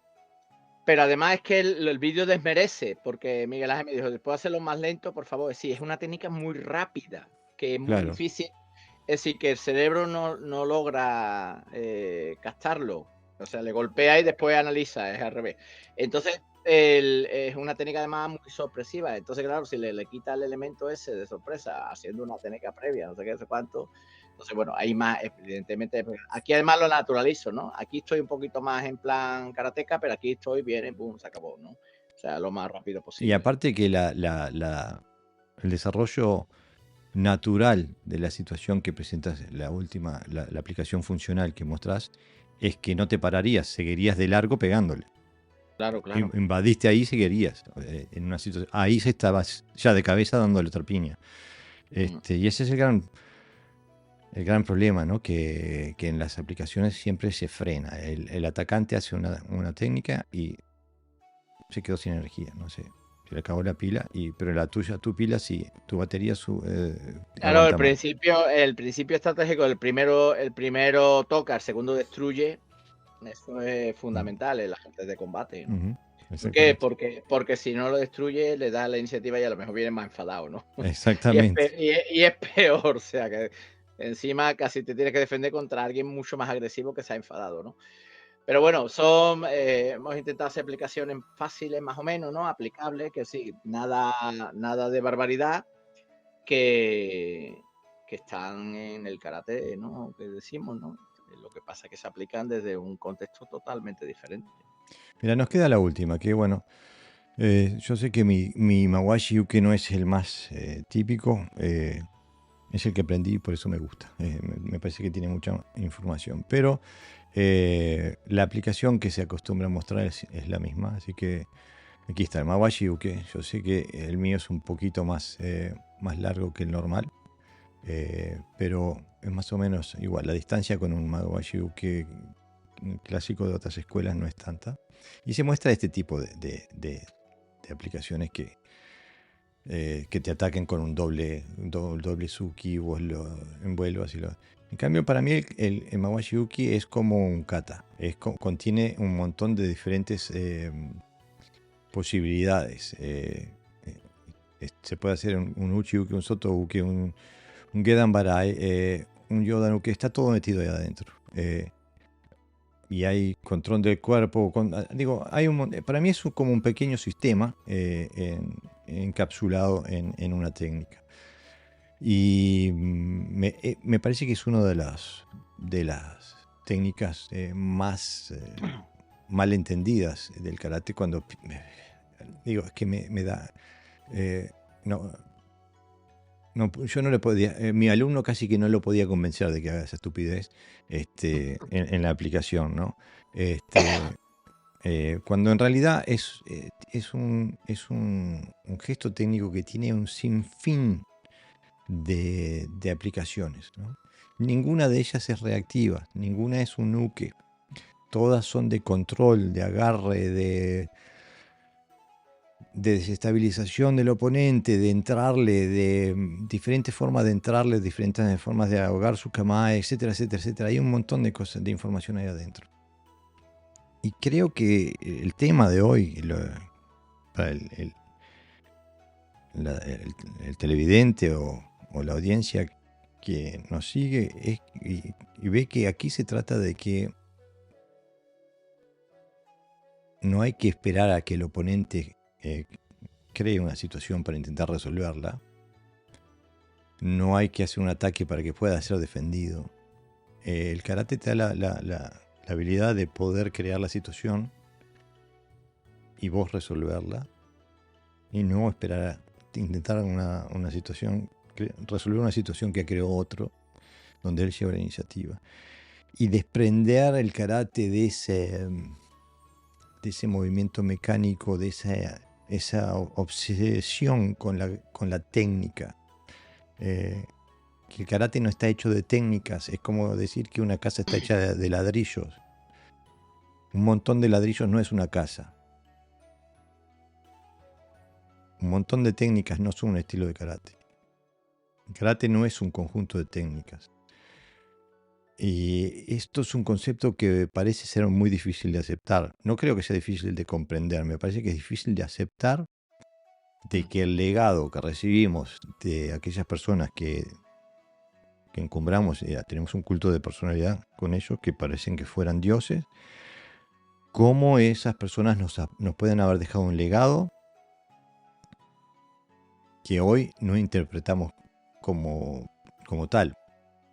B: Pero además es que el vídeo desmerece, porque Miguel Ángel me dijo, después hacerlo más lento, por favor. Sí, es una técnica muy rápida, que es muy difícil. Es decir, que el cerebro no logra captarlo. O sea, le golpea y después analiza, es al revés. Entonces, es una técnica además muy sorpresiva. Entonces, claro, si le quita el elemento ese de sorpresa, haciendo una técnica previa, no sé qué, no sé cuánto. Entonces, bueno, hay más, evidentemente. Aquí además lo naturalizo, ¿no? Aquí estoy un poquito más en plan karateca, pero aquí estoy bien, boom, se acabó, ¿no? O sea, lo más rápido posible.
A: Y aparte que el desarrollo natural de la situación que presentas, la aplicación funcional que mostrás, es que no te pararías, seguirías de largo pegándole.
B: Claro.
A: Invadiste ahí, seguirías en una situación. Ahí se estabas ya de cabeza dándole otra piña. Y ese es el gran problema, ¿no? Que en las aplicaciones siempre se frena. El atacante hace una técnica y se quedó sin energía, no sé. Se le acabó la pila, pero tu pila sí, tu batería
B: claro, el principio estratégico, el primero toca, el segundo destruye. Eso es fundamental en las artes de combate, ¿no? ¿Por qué? Porque si no lo destruye, le da la iniciativa y a lo mejor viene más enfadado, ¿no?
A: Exactamente.
B: Y es peor, o sea, que encima casi te tienes que defender contra alguien mucho más agresivo que se ha enfadado, ¿no? Pero bueno, hemos intentado hacer aplicaciones fáciles, más o menos, ¿no? Aplicables, que sí, nada de barbaridad, que están en el karate, ¿no? Que decimos, ¿no? Lo que pasa es que se aplican desde un contexto totalmente diferente.
A: Mira, nos queda la última, que bueno, yo sé que mi Mawashi Uke no es el más típico, es el que aprendí, por eso me gusta. Me parece que tiene mucha información, pero la aplicación que se acostumbra a mostrar es la misma, así que aquí está el Mawashi Uke. Yo sé que el mío es un poquito más largo que el normal, pero es más o menos igual. La distancia con un Mawashi Uke clásico de otras escuelas no es tanta. Y se muestra este tipo de aplicaciones que te ataquen con un doble Suki, vos lo envuelvas. En cambio, para mí el Mawashi Uki es como un kata. Contiene un montón de diferentes posibilidades. Se puede hacer un Uchi Uki, un Soto Uki, un Gedan Barai, un Yodan Uki. Está todo metido ahí adentro. Y hay control del cuerpo. Para mí es como un pequeño sistema encapsulado en una técnica. Y me parece que es una de las técnicas más mal entendidas del karate. Cuando digo, es que me da... no, yo no le podía, mi alumno casi que no lo podía convencer de que haga esa estupidez en la aplicación, ¿no? Cuando en realidad es un gesto técnico que tiene un sinfín de aplicaciones, ¿no? Ninguna de ellas es reactiva, ninguna es un uke, todas son de control, de agarre, de desestabilización del oponente, de entrarle, de diferentes formas de entrarle, diferentes formas de ahogar su kamae, etcétera, etcétera, etcétera. Hay un montón de cosas, de información ahí adentro. Y creo que el tema de hoy, para el televidente o la audiencia que nos sigue, y ve que aquí se trata de que no hay que esperar a que el oponente cree una situación para intentar resolverla. No hay que hacer un ataque para que pueda ser defendido. El karate te da la habilidad de poder crear la situación y vos resolverla, y no esperar a intentar una situación, resolver una situación que creó otro, donde él lleva la iniciativa. Y desprender el karate de ese movimiento mecánico, de esa obsesión con la técnica. Que el karate no está hecho de técnicas, es como decir que una casa está hecha de ladrillos. Un montón de ladrillos no es una casa. Un montón de técnicas no son un estilo de karate. El karate no es un conjunto de técnicas. Y esto es un concepto que parece ser muy difícil de aceptar. No creo que sea difícil de comprender, me parece que es difícil de aceptar de que el legado que recibimos de aquellas personas que encumbramos, tenemos un culto de personalidad con ellos, que parecen que fueran dioses, cómo esas personas nos pueden haber dejado un legado que hoy no interpretamos como tal.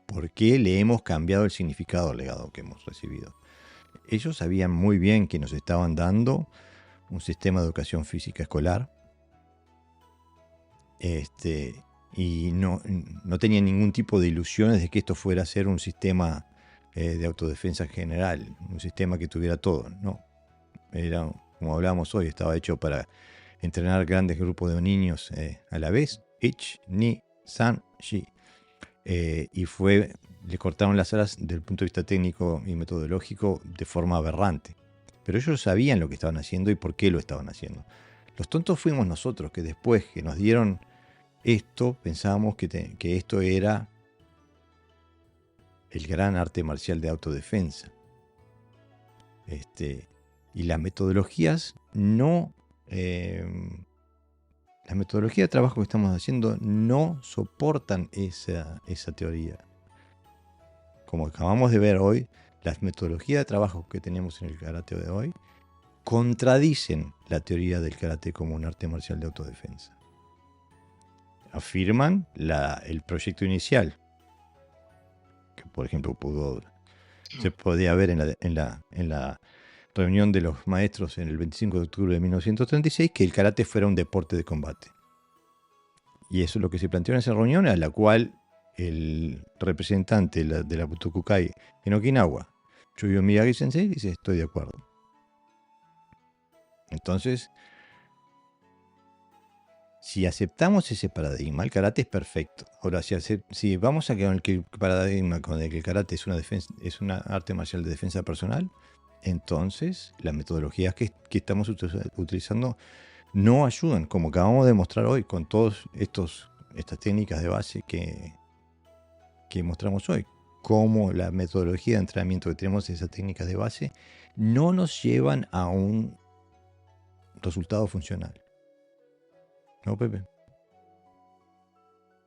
A: ¿Por qué le hemos cambiado el significado al legado que hemos recibido? Ellos sabían muy bien que nos estaban dando un sistema de educación física escolar, y no tenían ningún tipo de ilusiones de que esto fuera a ser un sistema de autodefensa general, un sistema que tuviera todo. No, era, como hablábamos hoy, estaba hecho para entrenar grandes grupos de niños a la vez. Ich, ni, san, shi. Y le cortaron las alas desde el punto de vista técnico y metodológico de forma aberrante. Pero ellos sabían lo que estaban haciendo y por qué lo estaban haciendo. Los tontos fuimos nosotros, que después que nos dieron esto, pensábamos que esto era el gran arte marcial de autodefensa. Y las metodologías las metodologías de trabajo que estamos haciendo no soportan esa teoría. Como acabamos de ver hoy, las metodologías de trabajo que tenemos en el karate de hoy contradicen la teoría del karate como un arte marcial de autodefensa. Afirman el proyecto inicial, que por ejemplo se podía ver en la reunión de los maestros en el 25 de octubre de 1936, que el karate fuera un deporte de combate. Y eso es lo que se planteó en esa reunión, a la cual el representante de la Butokukai en Okinawa, Chuyo Miyagi Sensei, dice: estoy de acuerdo. Entonces, si aceptamos ese paradigma, el karate es perfecto. Ahora, si vamos a quedar con el paradigma con el que el karate es una arte marcial de defensa personal, entonces las metodologías que estamos utilizando no ayudan, como acabamos de mostrar hoy con todas estas técnicas de base que mostramos hoy. Como la metodología de entrenamiento que tenemos, esas técnicas de base, no nos llevan a un resultado funcional. ¿No, Pepe?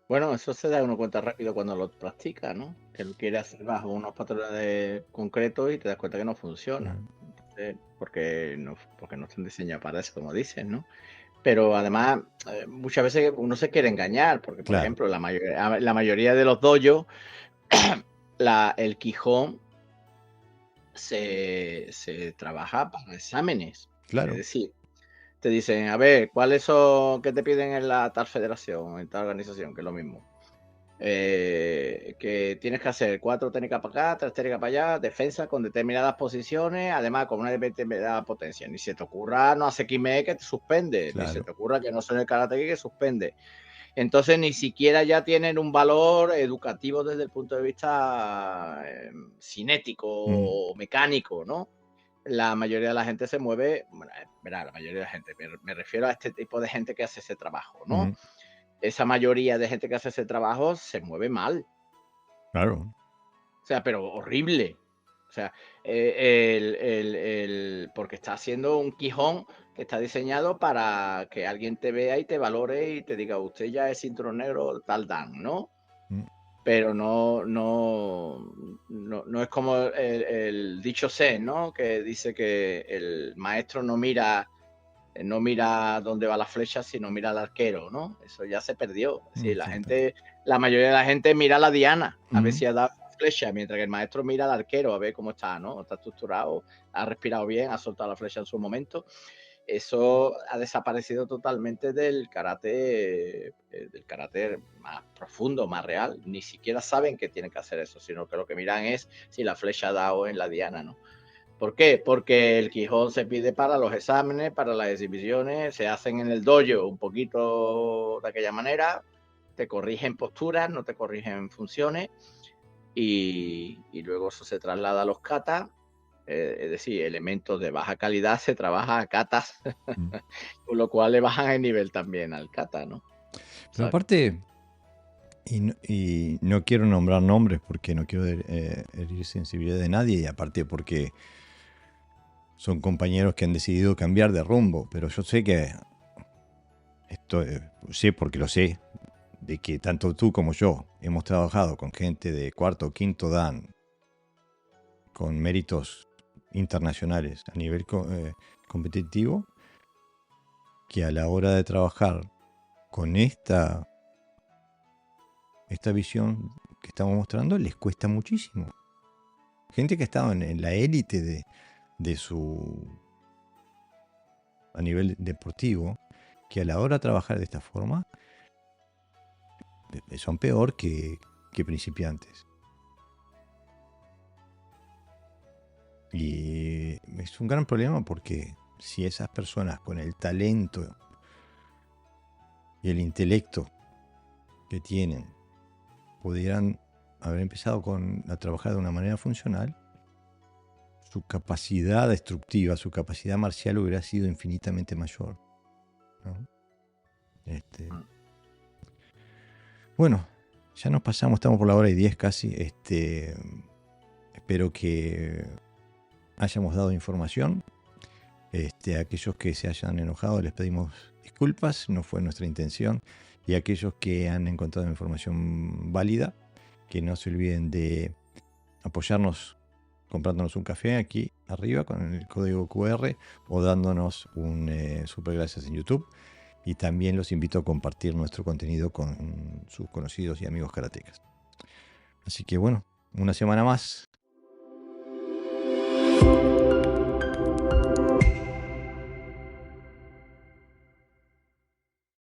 B: Bueno, eso se da uno cuenta rápido cuando lo practica, ¿no? Que lo quiere hacer bajo unos patrones concretos y te das cuenta que no funciona. Porque no están diseñados para eso, como dices, ¿no? Pero además, muchas veces uno se quiere engañar, porque, por ejemplo, la mayoría de los dojos, el Quijón se trabaja para exámenes.
A: Claro.
B: Es decir, te dicen, a ver, ¿cuáles son que te piden en la tal federación, en tal organización? Que es lo mismo. Que tienes que hacer 4 técnicas para acá, 3 técnicas para allá, defensa con determinadas posiciones, además con una determinada potencia. Ni se te ocurra no hacer Kime que te suspende, ni se te ocurra que no son el karate que suspende. Entonces ni siquiera ya tienen un valor educativo desde el punto de vista cinético o mecánico, ¿no? La mayoría de la gente se mueve, la mayoría de la gente, me refiero a este tipo de gente que hace ese trabajo, ¿no? Esa mayoría de gente que hace ese trabajo se mueve mal.
A: Claro.
B: O sea, pero horrible. O sea, porque está haciendo un Quijón que está diseñado para que alguien te vea y te valore y te diga, usted ya es cinturón negro, tal dan, ¿no? Pero no es como el dicho Zen, ¿no? Que dice que el maestro no mira dónde va la flecha, sino mira al arquero, ¿no? Eso ya se perdió. Es decir, la mayoría de la gente mira a la diana a ver si ha dado flecha, mientras que el maestro mira al arquero a ver cómo está, ¿no? Está estructurado, ha respirado bien, ha soltado la flecha en su momento. Eso ha desaparecido totalmente del karate más profundo, más real. Ni siquiera saben que tienen que hacer eso, sino que lo que miran es si la flecha ha dado en la diana, ¿no? ¿Por qué? Porque el Quijón se pide para los exámenes, para las exhibiciones, se hacen en el dojo un poquito de aquella manera, te corrigen posturas, no te corrigen funciones, y luego eso se traslada a los katas, es decir, elementos de baja calidad se trabaja a katas, con lo cual le bajan el nivel también al kata, ¿no?
A: Pero aparte, y no quiero nombrar nombres porque no quiero herir sensibilidad de nadie, y aparte porque son compañeros que han decidido cambiar de rumbo, pero yo sé que, sé porque lo sé, de que tanto tú como yo hemos trabajado con gente de cuarto o quinto dan, con méritos internacionales a nivel competitivo, que a la hora de trabajar con esta visión que estamos mostrando les cuesta muchísimo. Gente que ha estado en la élite a nivel deportivo, que a la hora de trabajar de esta forma son peor que principiantes. Y es un gran problema porque si esas personas con el talento y el intelecto que tienen pudieran haber empezado a trabajar de una manera funcional, su capacidad destructiva, su capacidad marcial hubiera sido infinitamente mayor, ¿no? Bueno, ya nos pasamos, estamos por la hora y 10 casi. Espero que hayamos dado información. A aquellos que se hayan enojado les pedimos disculpas, no fue nuestra intención. Y a aquellos que han encontrado información válida, que no se olviden de apoyarnos comprándonos un café aquí arriba con el código QR o dándonos un super gracias en YouTube. Y también los invito a compartir nuestro contenido con sus conocidos y amigos karatecas. Así que bueno, una semana más.